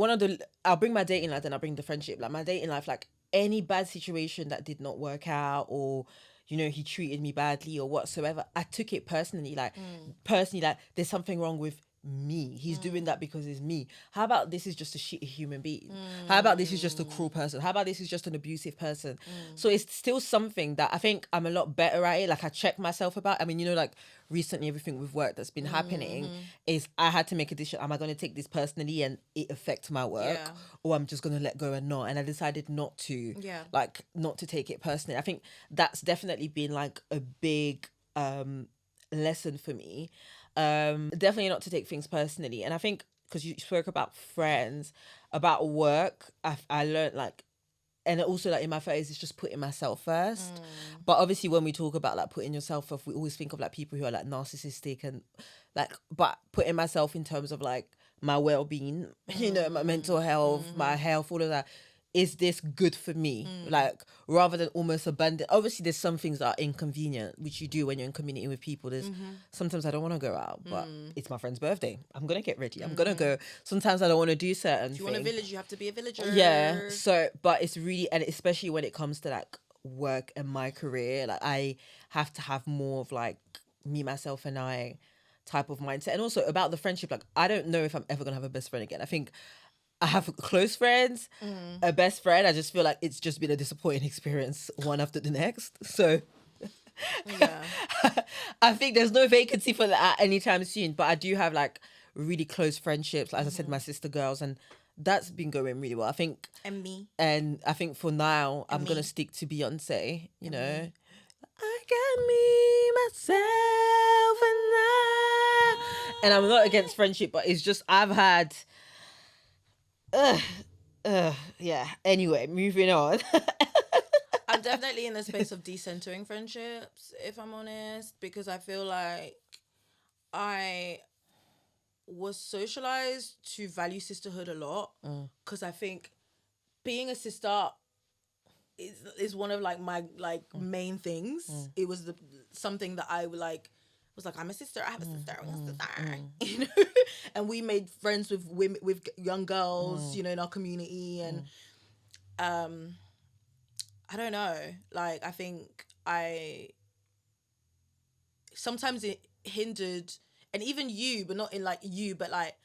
I'll bring my dating life and I'll bring the friendship. Like my dating life, like any bad situation that did not work out, or you know, he treated me badly or whatsoever, I took it personally. Like there's something wrong with me. He's doing that because it's me. How about this is just a shitty human being? How about this is just a cruel person? How about this is just an abusive person? So it's still something that I think I'm a lot better at it. Like I check myself about. I mean, you know, like recently everything with work that's been happening is I had to make a decision. Am I going to take this personally and it affect my work, or I'm just going to let go and not? And I decided not to, like not to take it personally. I think that's definitely been like a big lesson for me. Definitely not to take things personally. And I think because you spoke about friends, about work, I learned like, and also like in my 30s, it's just putting myself first. But obviously when we talk about like putting yourself first, we always think of like people who are like narcissistic and like, but putting myself in terms of like my well-being, you know, my mental health, my health, all of that. Is this good for me? Like rather than almost abandon. Obviously there's some things that are inconvenient, which you do when you're in community with people. There's sometimes I don't want to go out, but it's my friend's birthday. I'm going to get ready. I'm going to go. Sometimes I don't want to do certain things. If you want a village, you have to be a villager. Yeah. So, but it's really, and especially when it comes to like work and my career, like I have to have more of like me, myself and I type of mindset. And also about the friendship, like I don't know if I'm ever going to have a best friend again. I think I have close friends, a best friend. I just feel like it's just been a disappointing experience one after the next. So I think there's no vacancy for that anytime soon. But I do have like really close friendships. As I said, my sister girls, and that's been going really well. I think. And me. And I think for now, I'm going to stick to Beyonce, you know. I got me, myself, and I. And I'm not against friendship, but it's just I've had... yeah. Anyway, moving on. I'm definitely in the space of decentering friendships, if I'm honest, because I feel like I was socialized to value sisterhood a lot, because I think being a sister is one of like my like main things. It was something that I would like. Was like, I'm a sister, I have a sister, I'm a sister, you know. And we made friends with women, with young girls, you know, in our community, and I don't know, like I think sometimes it hindered, and even you, but not in like you, but like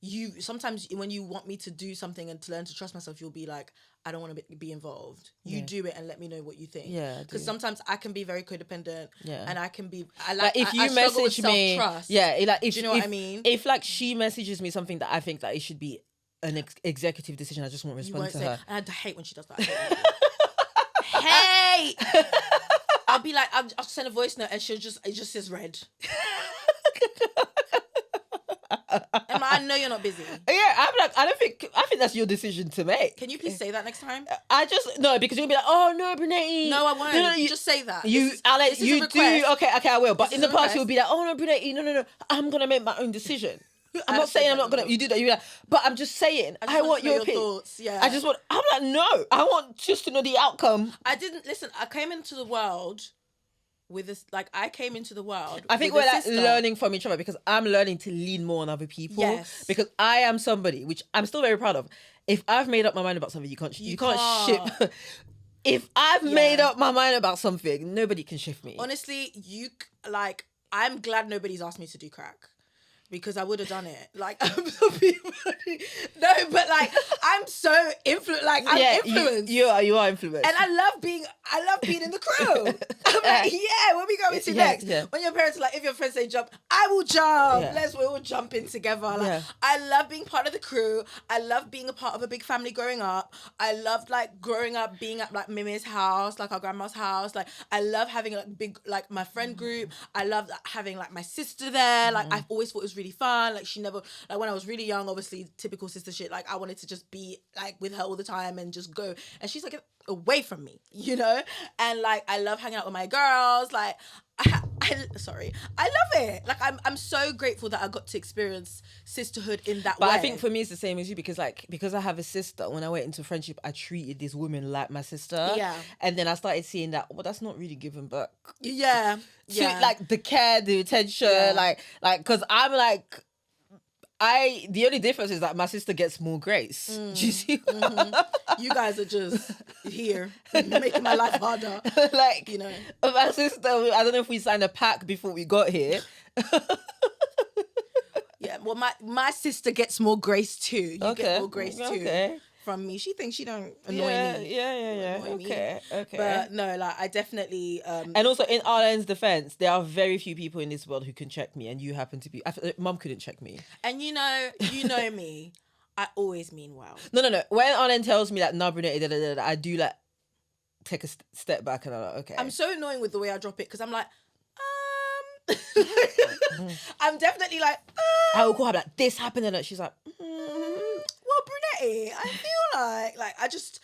you sometimes when you want me to do something and to learn to trust myself, you'll be like, I don't want to be involved. You do it and let me know what you think. Yeah, because sometimes I can be very codependent. Yeah, and I can be. If you struggle with message me, self-trust. like if do you know what I mean? If like she messages me something that I think that it should be an executive decision, I just won't You respond won't to say. her. And I hate when she does that. Hey, I'll be like, I'll send a voice note and it just says red. And I know you're not busy. Yeah, I'm like, I think that's your decision to make. Can you please say that next time? No, because you'll be like, oh no, Brunetti. No, I won't. No, just say that. Alex, you do. Okay, I will. But in the past, you'll be like, oh no, Brunetti, no. I'm gonna make my own decision. I'm not saying I'm not gonna. You do that. You're like, but I'm just saying. I want your opinion. Thoughts. Yeah. I'm like, no. I want just to know the outcome. I didn't listen. I came into the world with this. Like I came into the world. I think we're like learning from each other because I'm learning to lean more on other people. Yes. Because I am somebody which I'm still very proud of. If I've made up my mind about something, you can't ship. If I've made up my mind about something, nobody can shift me. Honestly, I'm glad nobody's asked me to do crack. Because I would have done it. Like, I'm so no, but like, I'm so influenced. Like, I'm influenced. You are influenced. And I love being in the crew. I'm like, when we go into next. Yeah. When your parents are like, if your friends say jump, I will jump. Yeah. We all jump in together. Like, I love being part of the crew. I love being a part of a big family growing up. I loved like growing up being at like Mimi's house, like our grandma's house. Like, I love having like big, like my friend group. I love having like my sister there. Like, I've always thought it was really fun. Like, she never, like when I was really young, obviously typical sister shit, like I wanted to just be like with her all the time and just go, and she's like away from me, you know. And like I love hanging out with my girls. Like I love it. Like I'm so grateful that I got to experience sisterhood in that way. But I think for me it's the same as you because I have a sister, when I went into friendship I treated this woman like my sister. Yeah. And then I started seeing that that's not really giving back. Yeah. Like the care, the attention, like because I'm like the only difference is that my sister gets more grace. Do you see? You guys are just here making my life harder. Like, you know, my sister, I don't know if we signed a pact before we got here. Yeah, well, my sister gets more grace too. You get more grace too. From me. She thinks she don't annoy me. Yeah. Okay. But no, like I definitely and also in Arlen's defense, there are very few people in this world who can check me, and you happen to be. Mum couldn't check me. And you know me. I always mean well. No. When Arlen tells me that Brunette, I do like take a step back and I'm like, okay. I'm so annoying with the way I drop it because I'm like, I'm definitely like, I will call her like, this happened, and she's like, well, Brunette, I feel like I just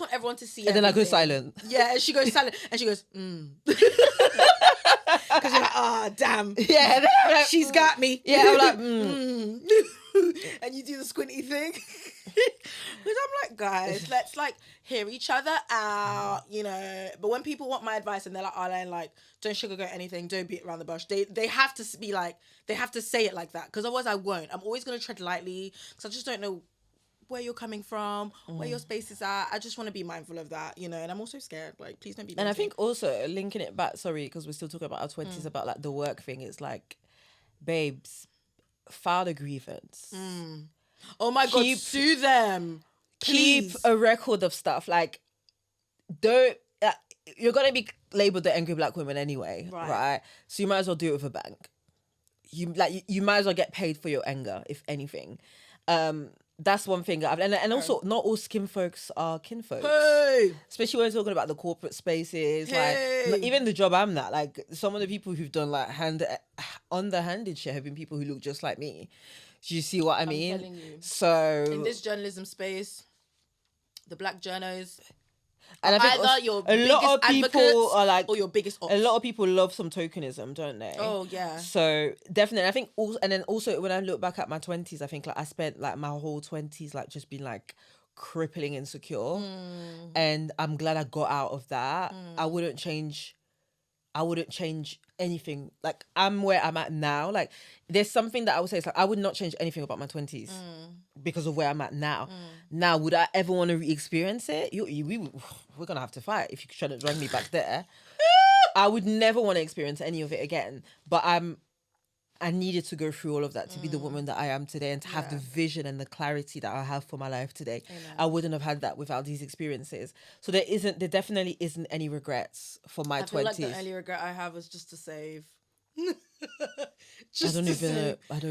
want everyone to see. And then I go silent. Yeah, and she goes silent, and she goes, Because you're like, damn. Yeah, like, she's got me. Yeah, I'm like, And you do the squinty thing. Because I'm like, guys, let's like hear each other out, you know. But when people want my advice and they're like, Arlen, like, don't sugarcoat anything, don't beat around the bush. They have to be like, they have to say it like that. Because otherwise I won't. I'm always going to tread lightly because I just don't know where you're coming from, where your space is at. I just want to be mindful of that, you know. And I'm also scared. Like, please don't be. And I think also linking it back, sorry, because we're still talking about our 20s, about like the work thing. It's like, babes, file a grievance. Oh my God, sue them. Keep Please. a record of stuff. Like, don't. You're gonna be labeled the angry black woman anyway, right? So you might as well do it with a bang. You might as well get paid for your anger, if anything. That's one thing. And also, not all skin folks are kin folks. Hey. Especially when we're talking about the corporate spaces. Hey. Like, even the job I'm at, like, some of the people who've done, like, underhanded shit have been people who look just like me. Do you see what I mean? I'm telling you. So... in this journalism space, the black journos... And I think either your a lot of people are like, or your biggest ops. A lot of people love some tokenism, don't they? Oh yeah. So definitely, I think also, and then also when I look back at my 20s, I think like I spent like my whole 20s like just being like crippling insecure, and I'm glad I got out of that. I wouldn't change anything. Like, I'm where I'm at now. Like, there's something that I would say, it's like I would not change anything about my 20s because of where I'm at now. Now, would I ever want to re-experience it? We're gonna have to fight if you try to drag me back there. I would never want to experience any of it again. But I'm I needed to go through all of that to be the woman that I am today and to have the vision and the clarity that I have for my life today. Amen. I wouldn't have had that without these experiences. So there definitely isn't any regrets for my 20s. I feel like the only regret I have was just to save. I don't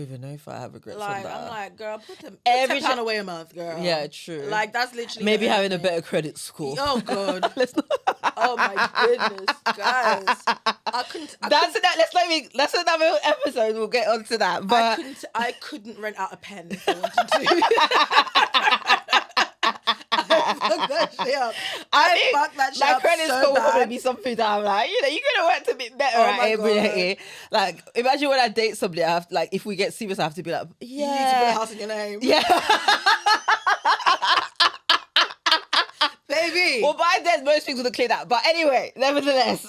even know if I have regrets on Like, that. I'm like, girl, put them Every £10 away a month, girl. Yeah, true. Like, that's literally maybe the only having a thing. better credit score. Oh God. Let's not. Oh my goodness, guys. That's another episode. We'll get onto that. But I couldn't rent out a pen if I wanted to. I fucked that shit up. I fucked that shit my up credit so score bad. would be something that I'm like, you're gonna work a bit better Oh at my it. God. Like, imagine when I date somebody, I have like, if we get serious, I have to be like, You need to put a yeah, house in your name. yeah. Baby. Well, by then most things would have cleared out. But anyway, nevertheless.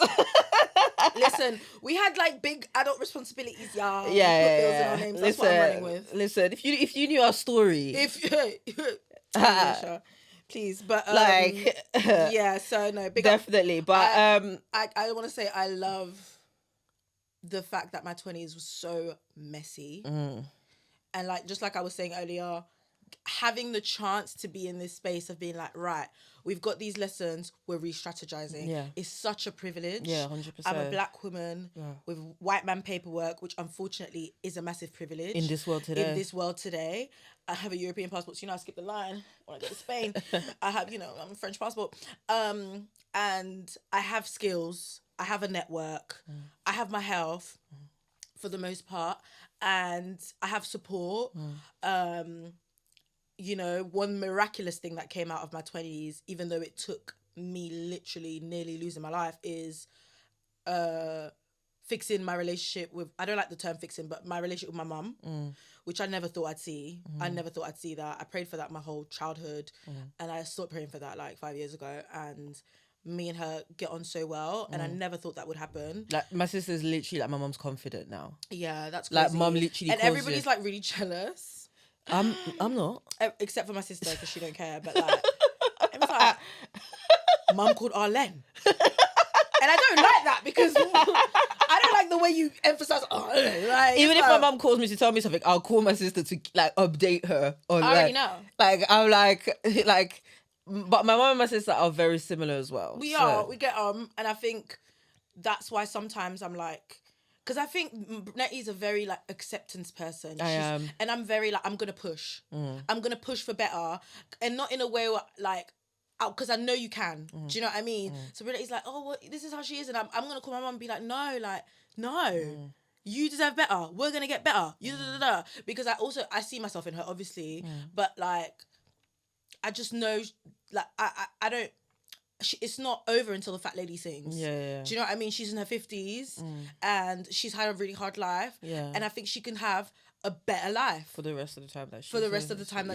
Listen, we had like big adult responsibilities, y'all. We Yeah, put bills in our names. That's what I'm running with. Listen, if you knew our story, please, but like, yeah. So no, big up. definitely. But I want to say I love the fact that my 20s was so messy, and like just like I was saying earlier, having the chance to be in this space of being like, right, we've got these lessons, we're re-strategizing. Yeah. It's such a privilege. Yeah, 100%. I'm a black woman with white man paperwork, which unfortunately is a massive privilege. in this world today. I have a European passport, so I skip the line when I go to Spain. I have, I'm a French passport. And I have skills. I have a network. I have my health for the most part. And I have support. One miraculous thing that came out of my 20s, even though it took me literally nearly losing my life, is fixing my relationship with, I don't like the term fixing, but my relationship with my mum, which I never thought I'd see. I never thought I'd see that. I prayed for that my whole childhood, and I stopped praying for that like 5 years ago, and me and her get on so well, and I never thought that would happen. Like, my sister's literally like, my mum's confident now. Yeah, that's crazy. Like, mum literally and calls everybody's you. like really jealous. I'm not. Except for my sister, because she don't care. But like, it was like, mum called Arlene. And I don't like that, because I don't like the way you emphasize Arlene. Like, Even if my mum calls me to tell me something, I'll call my sister to like update her on. I already know. Like, I'm like, but my mum and my sister are very similar as well. We get and I think that's why sometimes I'm like, because I think Nettie's a very like acceptance person. I am. And I'm very like, I'm gonna push. I'm gonna push for better, and not in a way where, like, because I know you can. Do you know what I mean? So Nettie's like, oh, well, this is how she is, and I'm gonna call my mum and be like, no. You deserve better. We're gonna get better. Because I see myself in her, obviously, but like, I just know, like, I don't. It's not over until the fat lady sings. Yeah. Do you know what I mean? She's in her 50s and she's had a really hard life. Yeah. And I think she can have a better life For the rest of the time that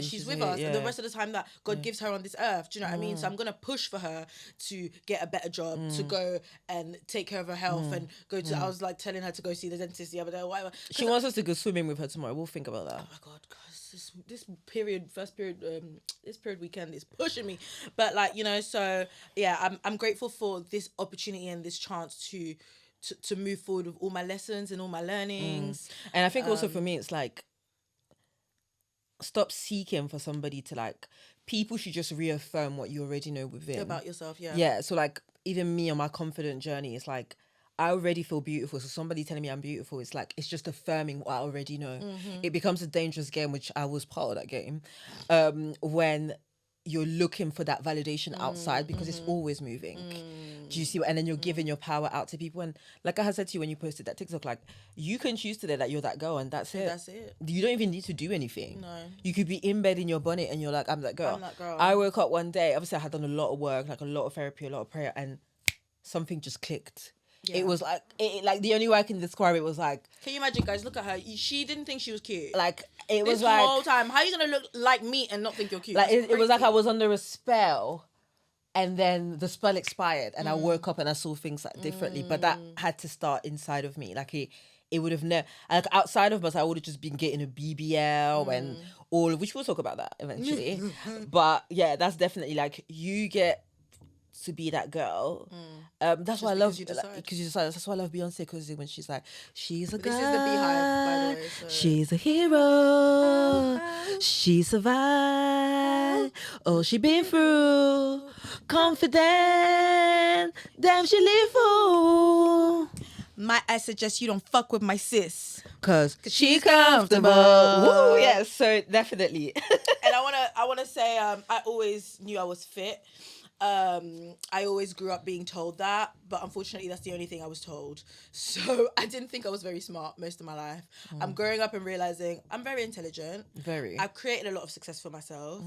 she's with here, us, and the rest of the time that God gives her on this earth. Do you know what I mean? So I'm gonna push for her to get a better job, to go and take care of her health, and go to. I was like telling her to go see the dentist the other day, or whatever. She wants us to go swimming with her tomorrow. We'll think about that. Oh my God, guys, this period weekend is pushing me. But like, so yeah, I'm grateful for this opportunity and this chance to move forward with all my lessons and all my learnings. And I think also for me, it's like, stop seeking for somebody to like, people should just reaffirm what you already know within. About yourself, yeah. Yeah, so like, even me on my confident journey, it's like, I already feel beautiful. So somebody telling me I'm beautiful, it's like, it's just affirming what I already know. It becomes a dangerous game, which I was part of that game, when you're looking for that validation outside, because it's always moving. Do you see? And then you're giving your power out to people. And like I had said to you when you posted that TikTok, like, you can choose today that you're that girl, and that's it. That's it. You don't even need to do anything. No. You could be in bed in your bonnet and you're like, I'm that girl. I'm that girl. I woke up one day, obviously I had done a lot of work, like a lot of therapy, a lot of prayer, and something just clicked. Yeah. It was like, like the only way I can describe it was like, Can you imagine, guys? Look at her. She didn't think she was cute. like, it was this like, whole time, how are you gonna look like me and not think you're cute? like That's it was like crazy. I was under a spell, and then the spell expired, and I woke up and I saw things like differently. But that had to start inside of me. Like it would have never, like, outside of us, I would have just been getting a BBL and all, which we'll talk about that eventually. But yeah, that's definitely like, you get to be that girl. That's why I because love you decide. because you decide. That's why I love Beyonce, because when she's like, she's a girl. This is the Beehive, by the way. So. She's a hero. She survived. Oh, she been through. Confident. Damn, she live for. I suggest you don't fuck with my sis. Cause she's comfortable. Woo, yes, so definitely. And I wanna say, I always knew I was fit. I always grew up being told that, but unfortunately that's the only thing I was told. So I didn't think I was very smart most of my life. I'm growing up and realizing I'm very intelligent. Very. I've created a lot of success for myself.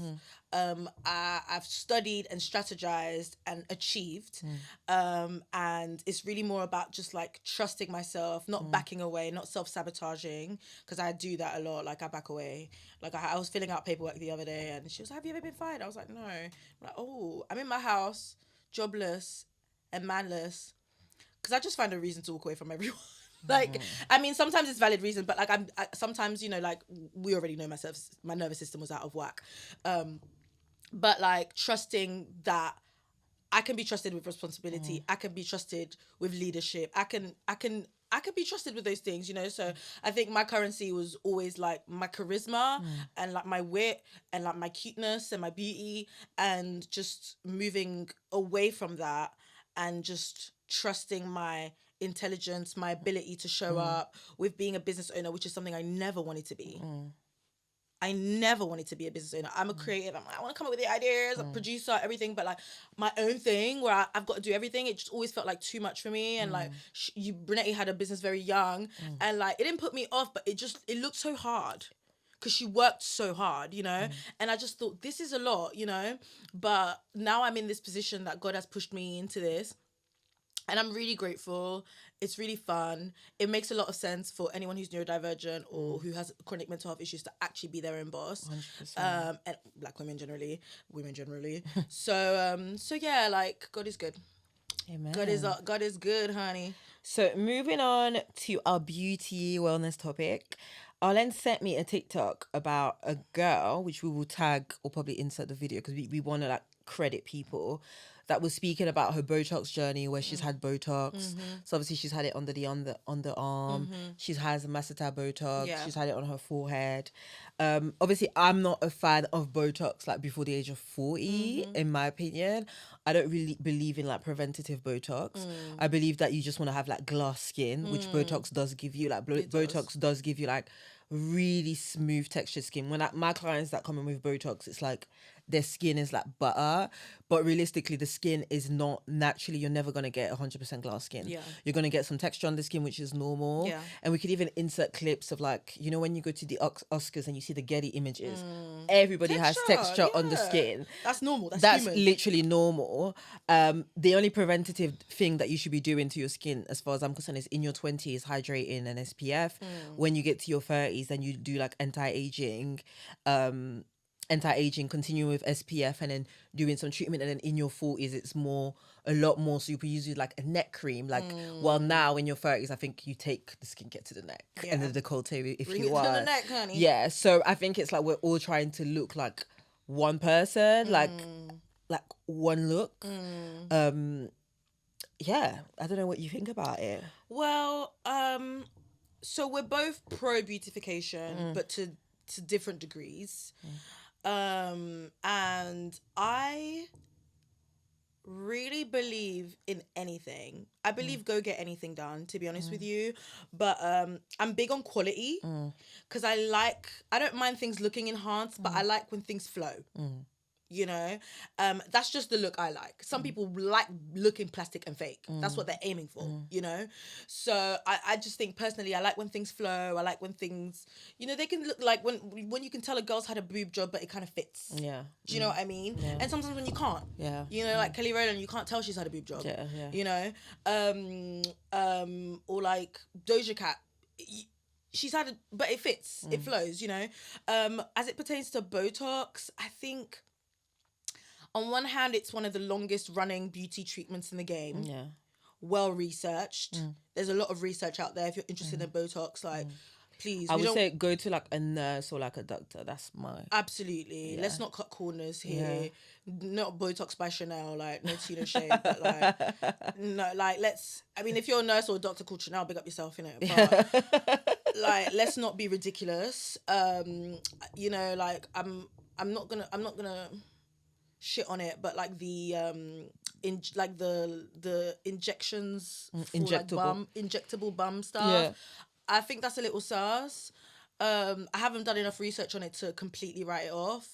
I've studied and strategized and achieved. And it's really more about just like trusting myself, not backing away, not self-sabotaging, because I do that a lot. Like I back away. Like I was filling out paperwork the other day and she was like, have you ever been fired? I was like, no. I'm like, oh, I'm in my house, jobless and manless, because I just find a reason to walk away from everyone. Like, I mean, sometimes it's valid reason, but like sometimes, you know, like we already know my nervous system was out of whack. But like trusting that I can be trusted with responsibility. I can be trusted with leadership. I can be trusted with those things, you know. So I think my currency was always like my charisma and like my wit and like my cuteness and my beauty, and just moving away from that and just trusting my intelligence, my ability to show up with being a business owner, which is something I never wanted to be. I never wanted to be a business owner. I'm a creative. I want to come up with the ideas, a producer, everything. But like my own thing where I've got to do everything, it just always felt like too much for me. And like Brunetti had a business very young, and like it didn't put me off, but it looked so hard because she worked so hard, you know. And I just thought, this is a lot, you know. But now I'm in this position that God has pushed me into this. And I'm really grateful. It's really fun. It makes a lot of sense for anyone who's neurodivergent or who has chronic mental health issues to actually be their own boss. 100%. And black women generally. So yeah, like God is good. Amen. God is good, honey. So moving on to our beauty wellness topic, Arlen sent me a TikTok about a girl, which we will tag or probably insert the video because we want to like credit people, that was speaking about her Botox journey, where she's had Botox. So obviously she's had it under the underarm. She has Masseter Botox. Yeah. She's had it on her forehead. Obviously I'm not a fan of Botox like before the age of 40, in my opinion. I don't really believe in like preventative Botox. I believe that you just want to have like glass skin, which Botox does give you. Like Botox does give you like really smooth textured skin. When my clients that come in with Botox, it's like their skin is like butter, but realistically the skin is not naturally, you're never going to get 100% glass skin. You're going to get some texture on the skin, which is normal. And we could even insert clips of like, you know, when you go to the Oscars and you see the Getty images, everybody has texture on the skin. That's normal. That's human. literally normal. The only preventative thing that you should be doing to your skin, as far as I'm concerned, is in your 20s hydrating and SPF. When you get to your 30s, then you do like anti-aging, continuing with SPF, and then doing some treatment, and then in your 40s it's a lot more, so you could use like a neck cream, like well, now in your 30s I think you take the skincare to the neck and the décolleté if Bring you it want to the neck, honey. yeah. So I think it's like we're all trying to look like one person, like one look. Yeah, I don't know what you think about it. Well, so we're both pro beautification, but to different degrees. And I really believe in anything. I believe go get anything done, to be honest with you. But I'm big on quality, because I don't mind things looking enhanced, but I like when things flow. You know, that's just the look I like. Some people like looking plastic and fake. That's what they're aiming for, you know? So I just think personally, I like when things flow. I like when things, you know, they can look like when you can tell a girl's had a boob job, but it kind of fits. Yeah. Do you know what I mean? Yeah. And sometimes when you can't. Yeah. You know, like Kelly Rowland, you can't tell she's had a boob job. Yeah, yeah. You know? Or like Doja Cat. She's had but it fits. It flows, you know? As it pertains to Botox, I think on one hand, it's one of the longest running beauty treatments in the game. Yeah. Well researched. There's a lot of research out there if you're interested in Botox. Like, please. I We would don't- say go to like a nurse or like a doctor. That's my... Absolutely. Let's not cut corners here. Yeah. Not Botox by Chanel, like no tea, no shade, but like no, like let's. I mean, if you're a nurse or a doctor called Chanel, big up yourself, innit? But like, let's not be ridiculous. You know, like I'm not gonna shit on it, but like the the injections for injectable bum stuff. Yeah. I think that's a little sus. I haven't done enough research on it to completely write it off,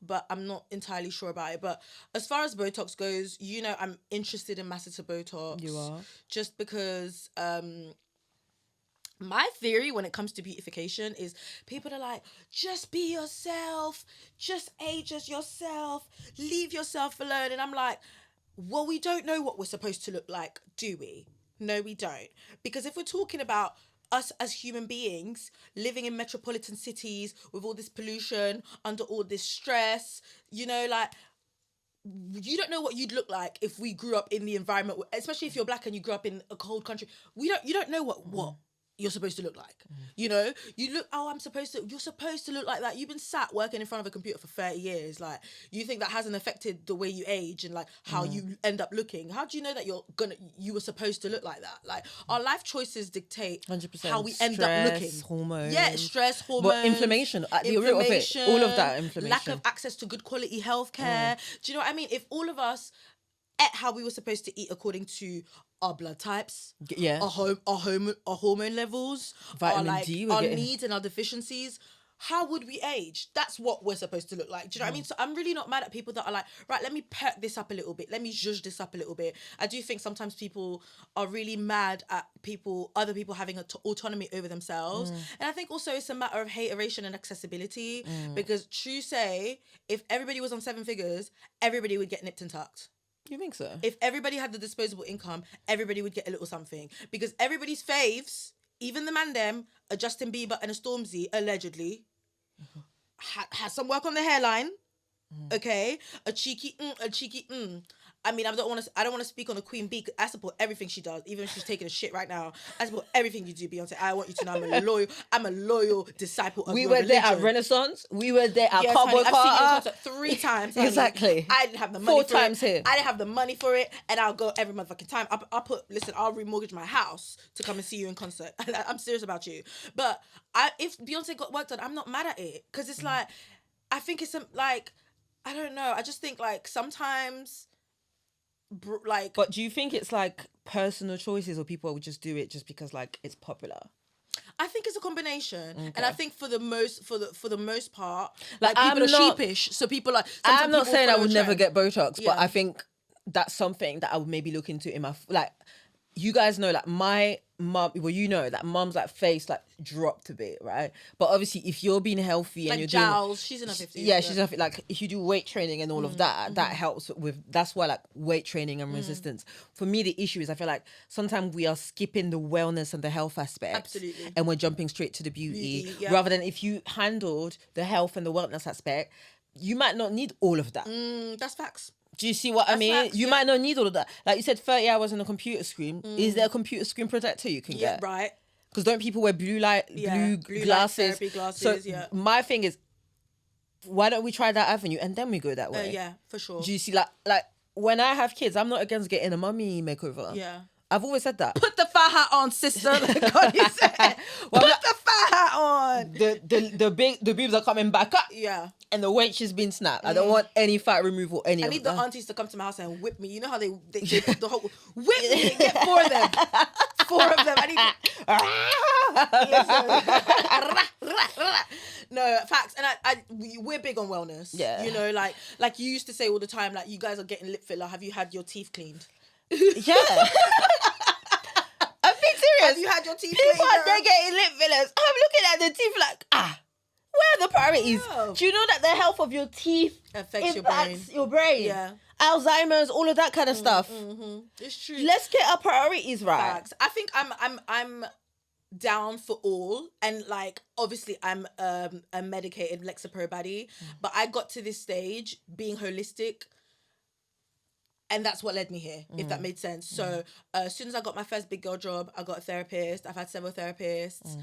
but I'm not entirely sure about it. But as far as Botox goes, you know, I'm interested in masseter Botox. You are? Just because my theory when it comes to beautification is people are like, just be yourself, just age as yourself, leave yourself alone. And I'm like, well, we don't know what we're supposed to look like, do we? No, we don't. Because if we're talking about us as human beings living in metropolitan cities with all this pollution, under all this stress, you know, like, you don't know what you'd look like if we grew up in the environment, especially if you're black and you grew up in a cold country. You don't know what you're supposed to look like. You know, you look, you're supposed to look like that. You've been sat working in front of a computer for 30 years. Like, you think that hasn't affected the way you age and like how you end up looking? How do you know that you were supposed to look like that? Like, our life choices dictate 100%. how we end up looking. Hormones. Yeah, stress, hormones. But inflammation, at the root of it, all of that inflammation. Lack of access to good quality healthcare. Do you know what I mean? If all of us ate how we were supposed to eat according to our blood types, our hormone levels, Vitamin D, our needs and our deficiencies, how would we age? That's what we're supposed to look like. Do you know what I mean? So I'm really not mad at people that are like, right, let me perk this up a little bit. Let me zhuzh this up a little bit. I do think sometimes people are really mad at other people having autonomy over themselves. And I think also it's a matter of hateration and accessibility. Because true say, if everybody was on 7 figures, everybody would get nipped and tucked. You think so? If everybody had the disposable income, everybody would get a little something. Because everybody's faves, even the man them, a Justin Bieber and a Stormzy, allegedly, had some work on the hairline. Okay? A cheeky. I mean, I don't want to speak on the Queen Bee. I support everything she does, even if she's taking a shit right now. I support everything you do, Beyonce. I want you to know I'm a loyal disciple of your religion. There at Renaissance. We were there at Cowboy I've seen you in concert 3 times. Honey. Exactly. I didn't have the money 4 for times it. here. I didn't have the money for it, and I'll go every motherfucking time. I'll remortgage my house to come and see you in concert. I'm serious about you. But if Beyonce got work done, I'm not mad at it, because it's like, I think it's like, I don't know. I just think like sometimes. But do you think it's like personal choices, or people would just do it just because like it's popular? I think it's a combination, and I think for the most part, like people are sheepish. So people like. I'm not saying I would never get Botox, Yeah. but I think that's something that I would maybe look into in my like. You guys know, like my mum. Well, you know that mum's like face like dropped a bit, right? But obviously, if you're being healthy and like you're Giles, she's in her 50s. yeah, she's in her, like if you do weight training and all of that, that helps with. That's why like weight training and resistance. For me, the issue is I feel like sometimes we are skipping the wellness and the health aspect, Absolutely, and we're jumping straight to the beauty yeah. rather than if you handled the health and the wellness aspect, you might not need all of that. That's facts. Do you see what I mean? Facts, you might not need all of that. Like you said, 30 hours on a computer screen. Is there a computer screen protector you can get? Right. Because don't people wear blue Light glasses? therapy glasses, So yeah. my thing is, why don't we try that avenue and then we go that way? Yeah, for sure. Do you see, like when I have kids, I'm not against getting a mummy makeover. Yeah. I've always said that. Put the fat hat on, sister. Like Connie said. Put the fat hat on. The boobs are coming back up. Yeah. And the weight has been snapped. I don't want any fat removal. I need the aunties to come to my house and whip me. You know how they put the whole whip me. Get 4 of them. 4 of them. I need. No, facts. And we're big on wellness. Yeah. You know, like you used to say all the time, like, you guys are getting lip filler. Have you had your teeth cleaned? Yeah. I'm being serious. Have you had your teeth People cleaned? are there getting lip fillers. I'm looking at the teeth like, where are the priorities? Yeah. Do you know that the health of your teeth affects your brain? Yeah. Alzheimer's, all of that kind of stuff. It's true. Let's get our priorities right. Facts. I think I'm down for all, and like obviously I'm a medicated Lexapro baddie, but I got to this stage being holistic. And that's what led me here, if that made sense. So as soon as I got my first big girl job, I got a therapist. I've had several therapists.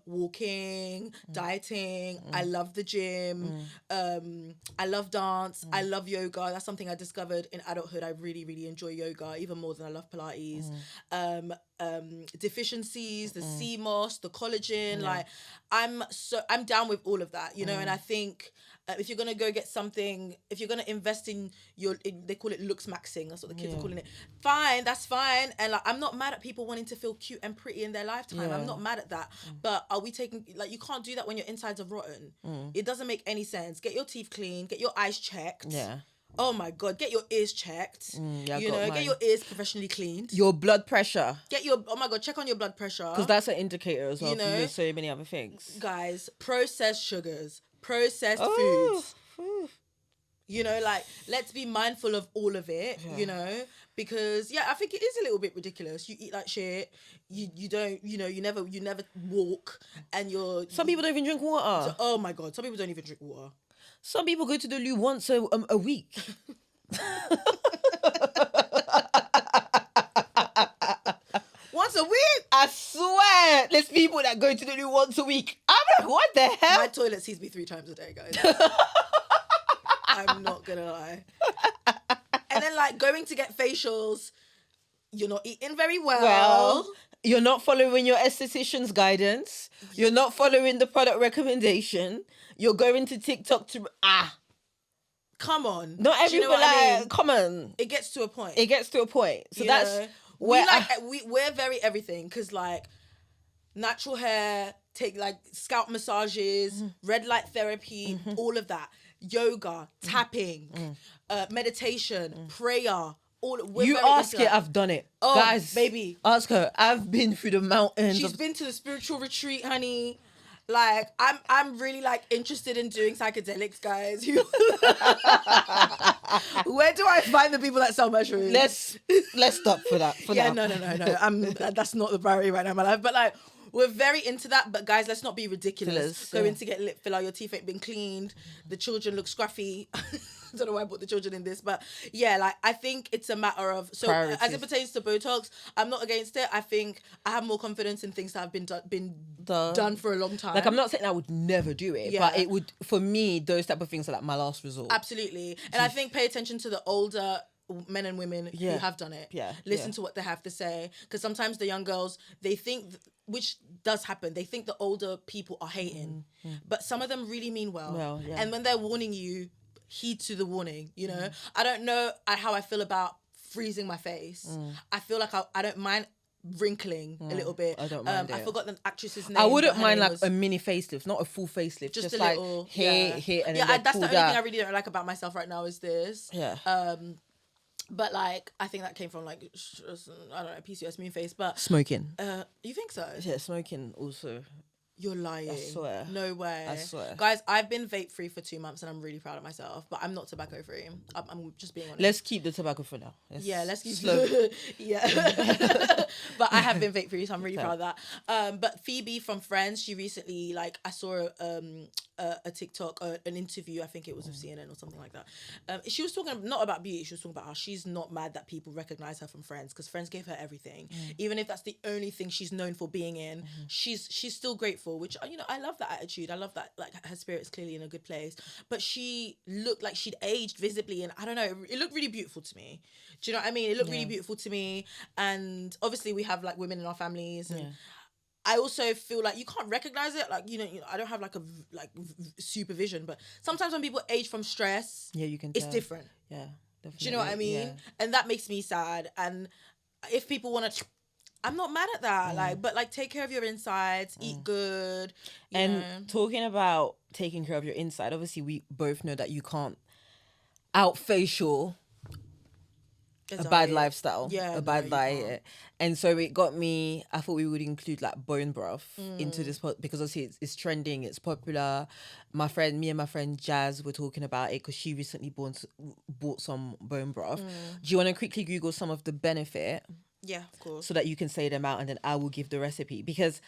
Walking, dieting. I love the gym. I love dance. I love yoga. That's something I discovered in adulthood. I really, really enjoy yoga, even more than I love Pilates. Deficiencies, the CMOS, the collagen. Like, I'm down with all of that, you know. And I think if you're gonna go get something, if you're gonna invest in they call it looks maxing. That's what the kids are calling it. Fine, that's fine. And like, I'm not mad at people wanting to feel cute and pretty in their lifetime. I'm not mad at that. But are we taking, like, you can't do that when your insides are rotten. It doesn't make any sense. Get your teeth clean. Get your eyes checked. Yeah. Oh my God, get your ears checked. Get your ears professionally cleaned. Your blood pressure. Oh my God, check on your blood pressure. Because that's an indicator as well. You know, for so many other things. Guys, processed sugars, processed foods. You know, like, let's be mindful of all of it, you know, because I think it is a little bit ridiculous. You eat like shit. You don't, you know, you never walk, and some people don't even drink water. Oh my God, some people don't even drink water. Some people go to the loo once a week. Once a week? I swear, there's people that go to the loo once a week. I'm like, what the hell? My toilet sees me 3 times a day, guys. I'm not gonna lie. And then, like, going to get facials, you're not eating very well. You're not following your esthetician's guidance. You're not following the product recommendation. You're going to TikTok to come on. Not everybody, you know I mean? Come on. It gets to a point. So that's where we're very everything, because, like, natural hair, take, like, scalp massages, red light therapy, all of that. Yoga, tapping, meditation, prayer. You ask it, I've done it. Oh, guys, baby. Ask her. I've been through the mountains. She's been to the spiritual retreat, honey. Like, I'm really, like, interested in doing psychedelics, guys. Where do I find the people that sell mushrooms? Let's stop for that. No. That's not the priority right now in my life. But, like, we're very into that. But, guys, let's not be ridiculous. Go in to get lip filler. Your teeth ain't been cleaned. The children look scruffy. I don't know why I put the children in this, but yeah, like, I think it's a matter of, so priorities. As it pertains to Botox, I'm not against it. I think I have more confidence in things that have been done for a long time. Like, I'm not saying I would never do it, but it would, for me, those type of things are like my last resort. Absolutely. And I think pay attention to the older men and women who have done it. Listen to what they have to say, because sometimes the young girls, they think, which does happen, they think the older people are hating, but some of them really mean well. And when they're warning you, heed to the warning, you know. I don't know how I feel about freezing my face. I feel like I don't mind wrinkling a little bit. I don't mind I forgot the actress's name. I wouldn't mind like a mini facelift, not a full facelift, just a like little here, and then that's the only thing I really don't like about myself right now is this. But, like, I think that came from, like, I don't know, PCOS, mean face, but smoking. You think so? Yeah, smoking also. You're lying. I swear. No way. I swear. Guys, I've been vape free for 2 months and I'm really proud of myself, but I'm not tobacco free. I'm just being honest. Let's keep the tobacco for now. Let's keep But I have been vape free, so I'm really proud of that. But Phoebe from Friends, she recently, like, I saw a TikTok, an interview, I think it was with CNN or something like that. She was talking not about beauty, she was talking about how she's not mad that people recognize her from Friends, because Friends gave her everything. Even if that's the only thing she's known for being in, she's still grateful, which, you know, I love that attitude. I love that, like, her spirit's clearly in a good place. But she looked like she'd aged visibly, and I don't know, it looked really beautiful to me. Do you know what I mean? It looked really beautiful to me. And obviously we have, like, women in our families, and I also feel like you can't recognize it. Like, you know, I don't have like supervision, but sometimes when people age from stress, you can it's tell. different. Yeah, definitely. Do you know what I mean? Yeah. And that makes me sad. And if people want to, I'm not mad at that. Like, but, like, take care of your insides, eat good. You know? Talking about taking care of your inside, obviously we both know that you can't out facial a bad lifestyle, a bad diet. And so it got me, I thought we would include, like, bone broth into this because obviously it's trending, it's popular. Me and my friend Jazz were talking about it because she recently bought some bone broth. Do you want to quickly Google some of the benefit? Yeah, of course. So that you can say them out, and then I will give the recipe. Because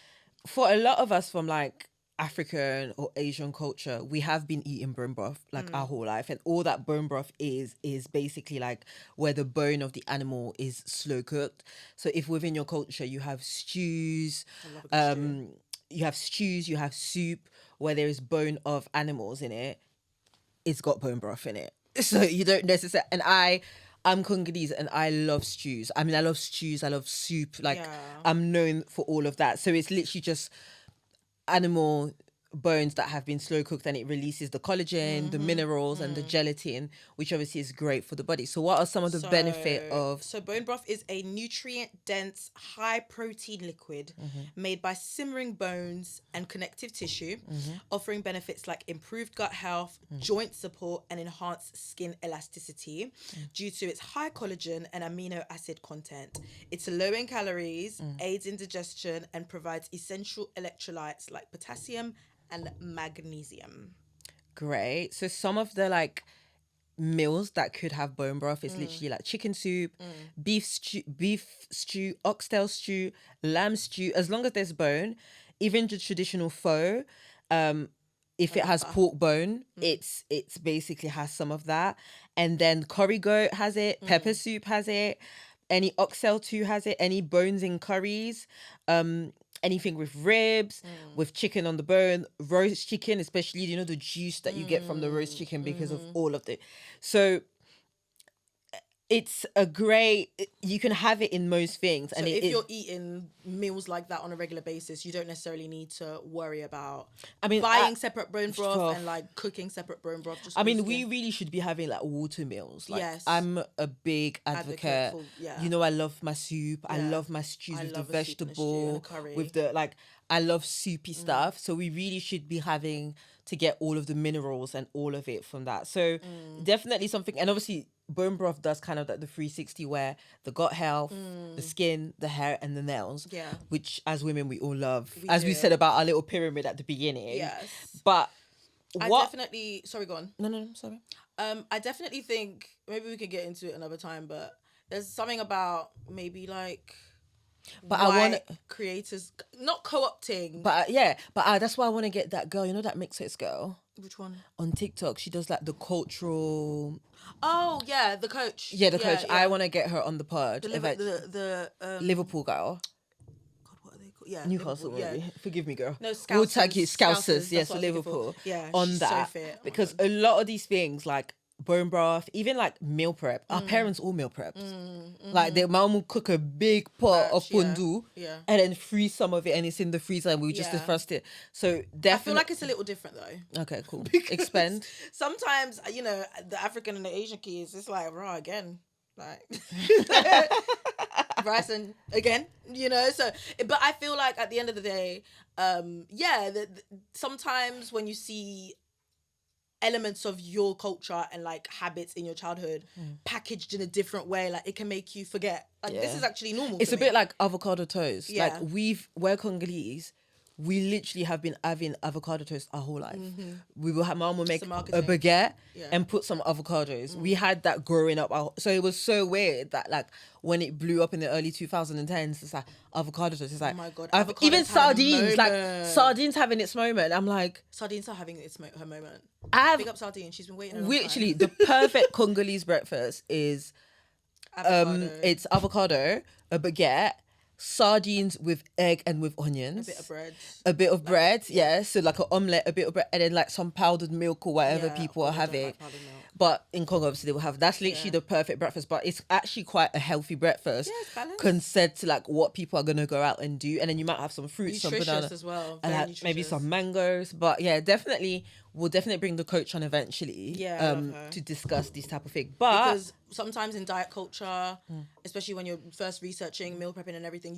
for a lot of us from, like, African or Asian culture, we have been eating bone broth like our whole life, and all that bone broth is basically like where the bone of the animal is slow cooked. So if within your culture you have stews, love a good stew. you have stews, you have soup where there is bone of animals in it, it's got bone broth in it. So you don't necessarily, and I'm Congolese and I love stews. I mean, I love stews, I love soup. Like, Yeah. I'm known for all of that. So it's literally just animal bones that have been slow cooked, and it releases the collagen, the minerals, and the gelatin, which obviously is great for the body. So what are some of the benefit of... So bone broth is a nutrient-dense, high-protein liquid made by simmering bones and connective tissue, offering benefits like improved gut health, joint support, and enhanced skin elasticity due to its high collagen and amino acid content. It's low in calories, aids in digestion, and provides essential electrolytes like potassium and magnesium. Great. So some of the like meals that could have bone broth is literally like chicken soup, beef stew, oxtail stew, lamb stew. As long as there's bone, even the traditional pho, if it has pork bone, it's basically has some of that. And then curry goat has it, pepper soup has it, any oxtail too has it, any bones in curries, anything with ribs, with chicken on the bone, roast chicken, especially, you know, the juice that you get from the roast chicken because of all of it. So it's a great, you can have it in most things. So and if you're eating meals like that on a regular basis, you don't necessarily need to worry about buying separate bone broth and like cooking separate bone broth. Just we really should be having like water meals. Like, yes. I'm a big advocate. You know, I love my soup. I love my stews with the vegetable, with the like, I love soupy stuff. So we really should be having to get all of the minerals and all of it from that. So definitely something, and obviously bone broth does kind of like the 360 where the gut health, the skin, the hair, and the nails. Yeah. Which as women we all love. We said about our little pyramid at the beginning. Yes. But I definitely sorry, go on. No, sorry. I definitely think maybe we could get into it another time, but there's something about maybe like but I want creators not co-opting. But that's why I want to get that girl, you know, that mixed girl. Which one? On TikTok, she does like the cultural. Oh yeah, the coach. Yeah, the coach. Yeah. I want to get her on the pod. The Liverpool girl. God, what are they called? Yeah, Newcastle. Maybe. Yeah. Forgive me, girl. No, Scousers. We'll tag you, Scousers. Yes, Liverpool. Yeah, on she's that so fit. Because a lot of these things like bone broth, even like meal prep. Our parents all meal preps. Like their mom will cook a big pot of pundu, and then freeze some of it, and it's in the freezer, and we just defrost it. So definitely, I feel like it's a little different though. Okay, cool. Expand. Sometimes, you know, the African and the Asian kids, it's like raw again, like rice and again, you know. So, but I feel like at the end of the day, sometimes when you see elements of your culture and like habits in your childhood packaged in a different way, like it can make you forget like this is actually normal. It's a bit like avocado toast. Like we're Congolese, we literally have been having avocado toast our whole life. We will have, mom will make a baguette and put some avocados. We had that growing up. So it was so weird that like when it blew up in the early 2010s, it's like avocado toast. It's like, oh my God, even sardines, like sardines having its moment. I'm like, sardines are having her moment. Big up sardines. She's been waiting. Literally, the perfect Congolese breakfast is it's avocado, a baguette, sardines with egg and with onions, a bit of bread, so like an omelette, a bit of bread, and then like some powdered milk or whatever people are having. But in Congo, obviously, they will have, that's literally the perfect breakfast. But it's actually quite a healthy breakfast compared to like what people are going to go out and do. And then you might have some fruits, some banana as well, and like maybe some mangoes. But yeah, definitely, we'll definitely bring the coach on eventually to discuss these type of things. But because sometimes in diet culture, especially when you're first researching meal prepping and everything,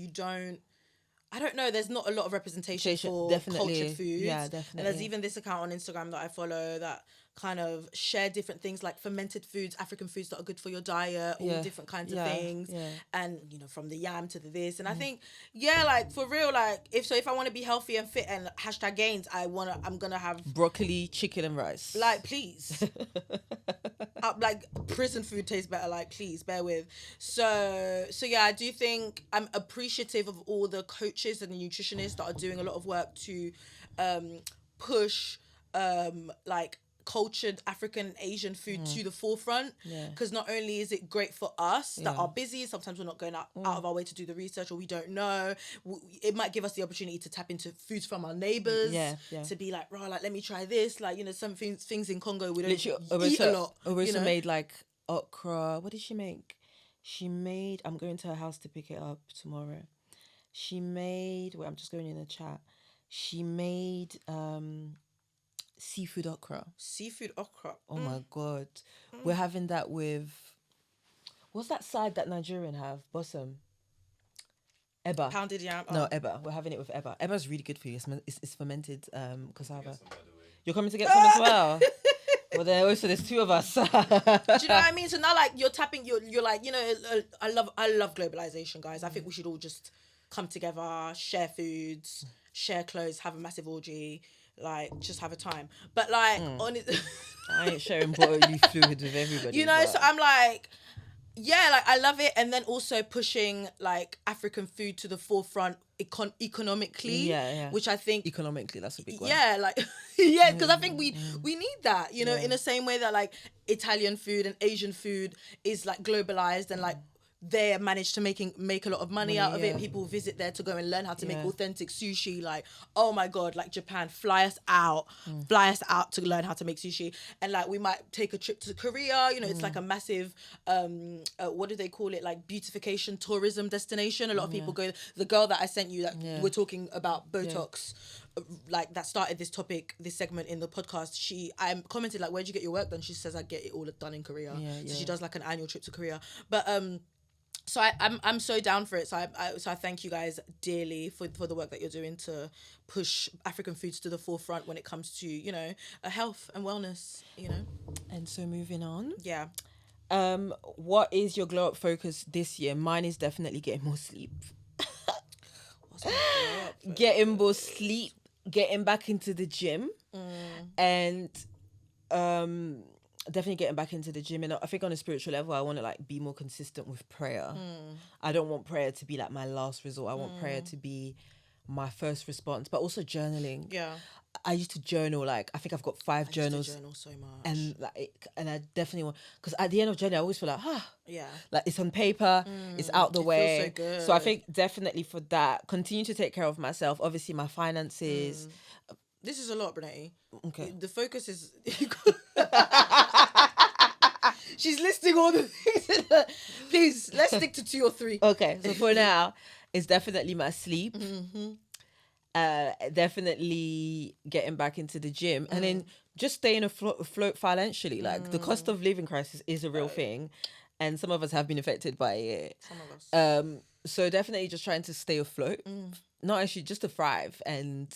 I don't know, there's not a lot of representation for cultured foods. Yeah, definitely. And there's even this account on Instagram that I follow that kind of share different things like fermented foods, African foods that are good for your diet, all different kinds of things. Yeah. And, you know, from the yam to the this. And I think, like for real, like if I want to be healthy and fit and #gains, I'm going to have broccoli, chicken and rice. Like, please. Like prison food tastes better, like please bear with. So yeah, I do think I'm appreciative of all the coaches and the nutritionists that are doing a lot of work to push like cultured African and Asian food to the forefront, because not only is it great for us that are busy, sometimes we're not going out of our way to do the research, or we don't know, it might give us the opportunity to tap into foods from our neighbors, to be like, raw, like, let me try this, like, you know, some things in Congo we don't eat a lot. Arisa made like okra. What did she make? She made, I'm going to her house to pick it up tomorrow. She made, wait, I'm just going in the chat. She made seafood okra. Seafood okra. Oh my God. We're having that with, what's that side that Nigerian have? Bosom. Eba. Pounded yam. No, Eba. We're having it with Eba. Eba's really good for you. It's fermented cassava. You're coming to get some as well? Well, there's two of us. Do you know what I mean? So now, like, you're tapping, you're like, you know, I love globalization, guys. I think we should all just come together, share foods, share clothes, have a massive orgy, like, just have a time. But like, I ain't sharing bodily fluids with everybody. You know, but... so I'm like, yeah, like, I love it. And then also pushing like African food to the forefront economically, which I think economically, that's a big one. Yeah, like, yeah, because I think we need that, you know, in the same way that like Italian food and Asian food is like globalized, and like they managed to make a lot of money out of it. People visit there to go and learn how to make authentic sushi. Like, oh my God, like Japan, fly us out to learn how to make sushi. And like, we might take a trip to Korea, you know, it's like a massive, what do they call it? Like beautification tourism destination. A lot of people go. The girl that I sent you that we're talking about Botox, like that started this segment in the podcast. I commented like, where'd you get your work done? She says, I get it all done in Korea. So she does like an annual trip to Korea. But so I'm so down for it. So I thank you guys dearly for the work that you're doing to push African foods to the forefront when it comes to, you know, health and wellness, you know. And so moving on. Yeah. What is your glow up focus this year? Mine is definitely getting more sleep. What's my glow up focus? Getting more sleep, getting back into the gym, and definitely getting back into the gym. And I think on a spiritual level, I want to like be more consistent with prayer. I don't want prayer to be like my last resort. I want prayer to be my first response, but also journaling. Yeah. I used to journal, like, I think I've got 5 journals. I journal so much. And I definitely want, because at the end of journey, I always feel like, yeah, like it's on paper, it's out the way. Feels so good. So I think definitely for that, continue to take care of myself. Obviously, my finances. This is a lot, Benetti. Okay. The focus is... She's listing all the things. Please, let's stick to 2 or 3. Okay, so for now, it's definitely my sleep. Definitely getting back into the gym, and then just staying afloat financially. Like the cost of living crisis is a real thing, and some of us have been affected by it. Some of us. So definitely just trying to stay afloat, not actually just to thrive. And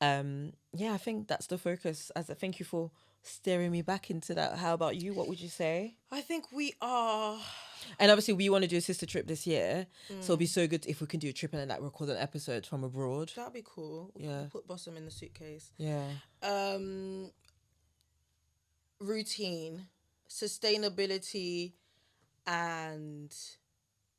I think that's the focus. As I thank you for steering me back into that. How about you? What would you say? I think we are... And obviously we want to do a sister trip this year, so it'll be so good if we can do a trip and then like record an episode from abroad. That'd be cool. We'll put Bosom in the suitcase. Yeah. Routine, sustainability, and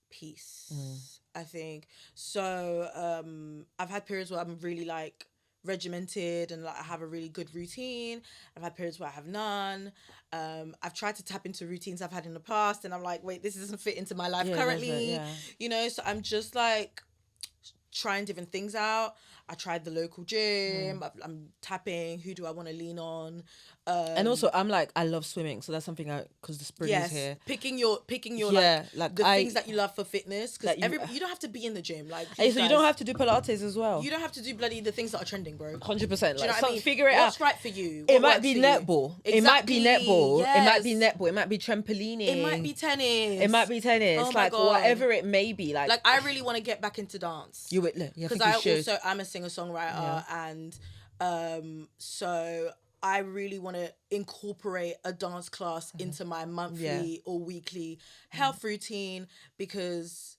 peace. I think so. I've had periods where I'm really like regimented and like I have a really good routine. I've had periods where I have none. I've tried to tap into routines I've had in the past, and I'm like, wait, this doesn't fit into my life currently. You know, so I'm just like trying different things out. I tried the local gym. I'm tapping. Who do I want to lean on? And also, I'm like, I love swimming, so that's something because the spring is here. Picking your like the things that you love for fitness, because you don't have to be in the gym. Like, so you don't have to do Pilates as well. You don't have to do bloody the things that are trending, bro. 100%. Do you know what I mean? Figure it out. What's right for you? It might be netball. Exactly. It might be netball. Yes. It might be netball. It might be trampolining. It might be tennis. It might be tennis. Oh my like God. whatever it may be. Like I really want to get back into dance. You would, because I'm a singer-songwriter, and so I really want to incorporate a dance class into my monthly or weekly health routine, because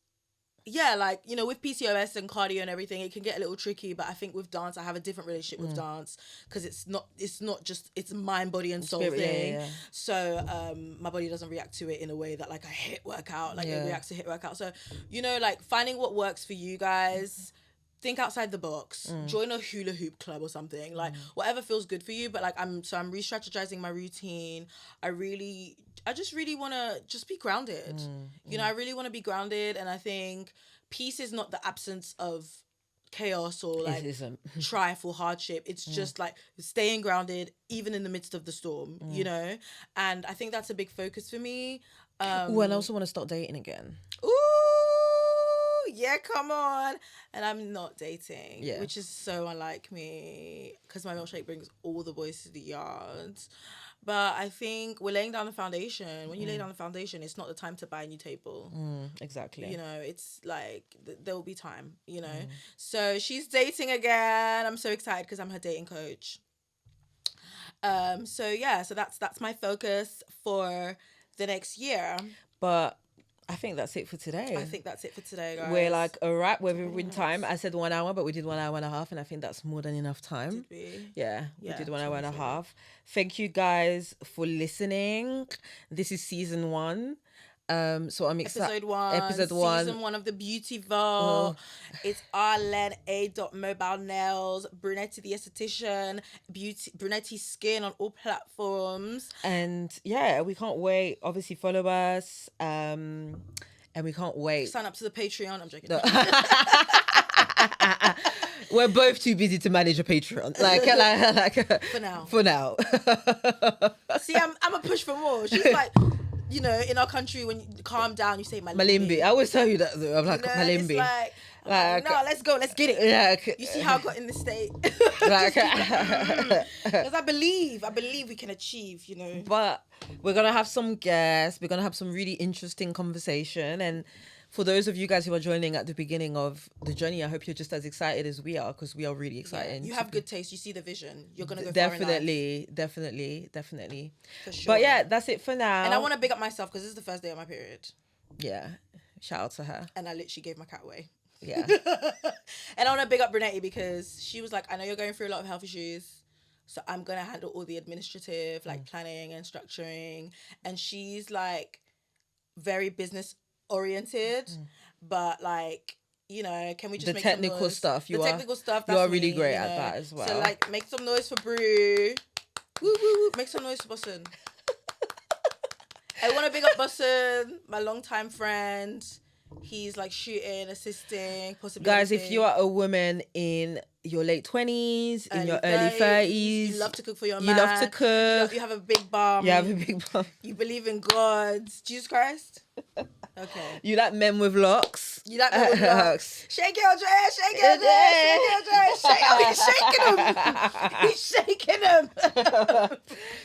like, you know, with PCOS and cardio and everything, it can get a little tricky, but I think with dance, I have a different relationship with dance, because it's not just, it's mind, body and soul thing. So my body doesn't react to it in a way that like a HIIT workout, like it reacts to HIIT workout. So, you know, like finding what works for you guys, think outside the box. Join a hula hoop club or something. Like whatever feels good for you. But like I'm re-strategizing my routine. I just really want to just be grounded. You know, I really want to be grounded, and I think peace is not the absence of chaos or like strife or hardship. It's just like staying grounded even in the midst of the storm, you know? And I think that's a big focus for me. Ooh, and I also want to start dating again. Ooh, yeah, come on. And I'm not dating, which is so unlike me because my milkshake brings all the boys to the yard. But I think we're laying down the foundation. When you lay down the foundation, it's not the time to buy a new table. Exactly. You know, it's like there will be time, you know. So she's dating again. I'm so excited because I'm her dating coach. So that's my focus for the next year. But I think that's it for today. Guys. We're like a wrap. We're in time. I said 1 hour, but we did 1 hour and a half, and I think that's more than enough time. Did we? Yeah, we did 1 hour and a half. Thank you guys for listening. This is season 1. So I'm excited. Episode 1. Season 1 of the Beauty Vault. It's Arlen A. Mobile Nails, Brunetti the Esthetician, Brunetti Skin on all platforms. And yeah, we can't wait. Obviously, follow us. And we can't wait. Sign up to the Patreon. I'm joking. No. We're both too busy to manage a Patreon. Like For now. See, I'm a push for more. She's like, you know, in our country, when you calm down, you say Malimbi. I always tell you that though. I'm like, you know, Malimbi. It's like, no, let's go, let's get it. Yeah. You see how I got in the state? Because I believe we can achieve, you know. But we're going to have some guests. We're going to have some really interesting conversation. And for those of you guys who are joining at the beginning of the journey, I hope you're just as excited as we are, because we are really excited. Yeah, you have good taste. You see the vision. You're going to go definitely. For sure. But yeah, that's it for now. And I want to big up myself because this is the first day of my period. Yeah. Shout out to her. And I literally gave my cat away. Yeah. And I want to big up Brunetti because she was like, I know you're going through a lot of health issues, so I'm going to handle all the administrative, like planning and structuring. And she's like very business oriented, but like, you know, can we just the make technical some noise? stuff? You are really great at that as well. So like, make some noise for Brew. Woo woo! Make some noise for Bussin. I want to big up Bussin, my longtime friend. He's like shooting, assisting, possibly. Guys, if you are a woman in your late 20s, in your early 30s, you love to cook for your man. You love to cook. You have a big bum. You have a big bum. You believe in God, Jesus Christ. Okay. You like men with locks. You like men with locks. Shake your dress, shake your dress, shake your dress. He's shaking them.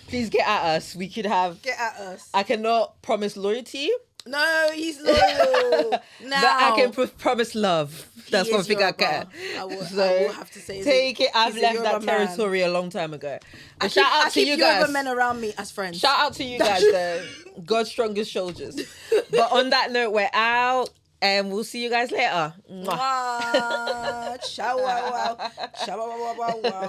Please get at us. We could have. Get at us. I cannot promise loyalty. No, he's loyal. Now. But I can promise love. That's one thing I can. I will have to say. Take it. I've left that territory a long time ago. And shout out to you guys. Yoruba men around me as friends. Shout out to you guys though. God's strongest shoulders. But on that note, we're out. And we'll see you guys later. Ciao. Ciao.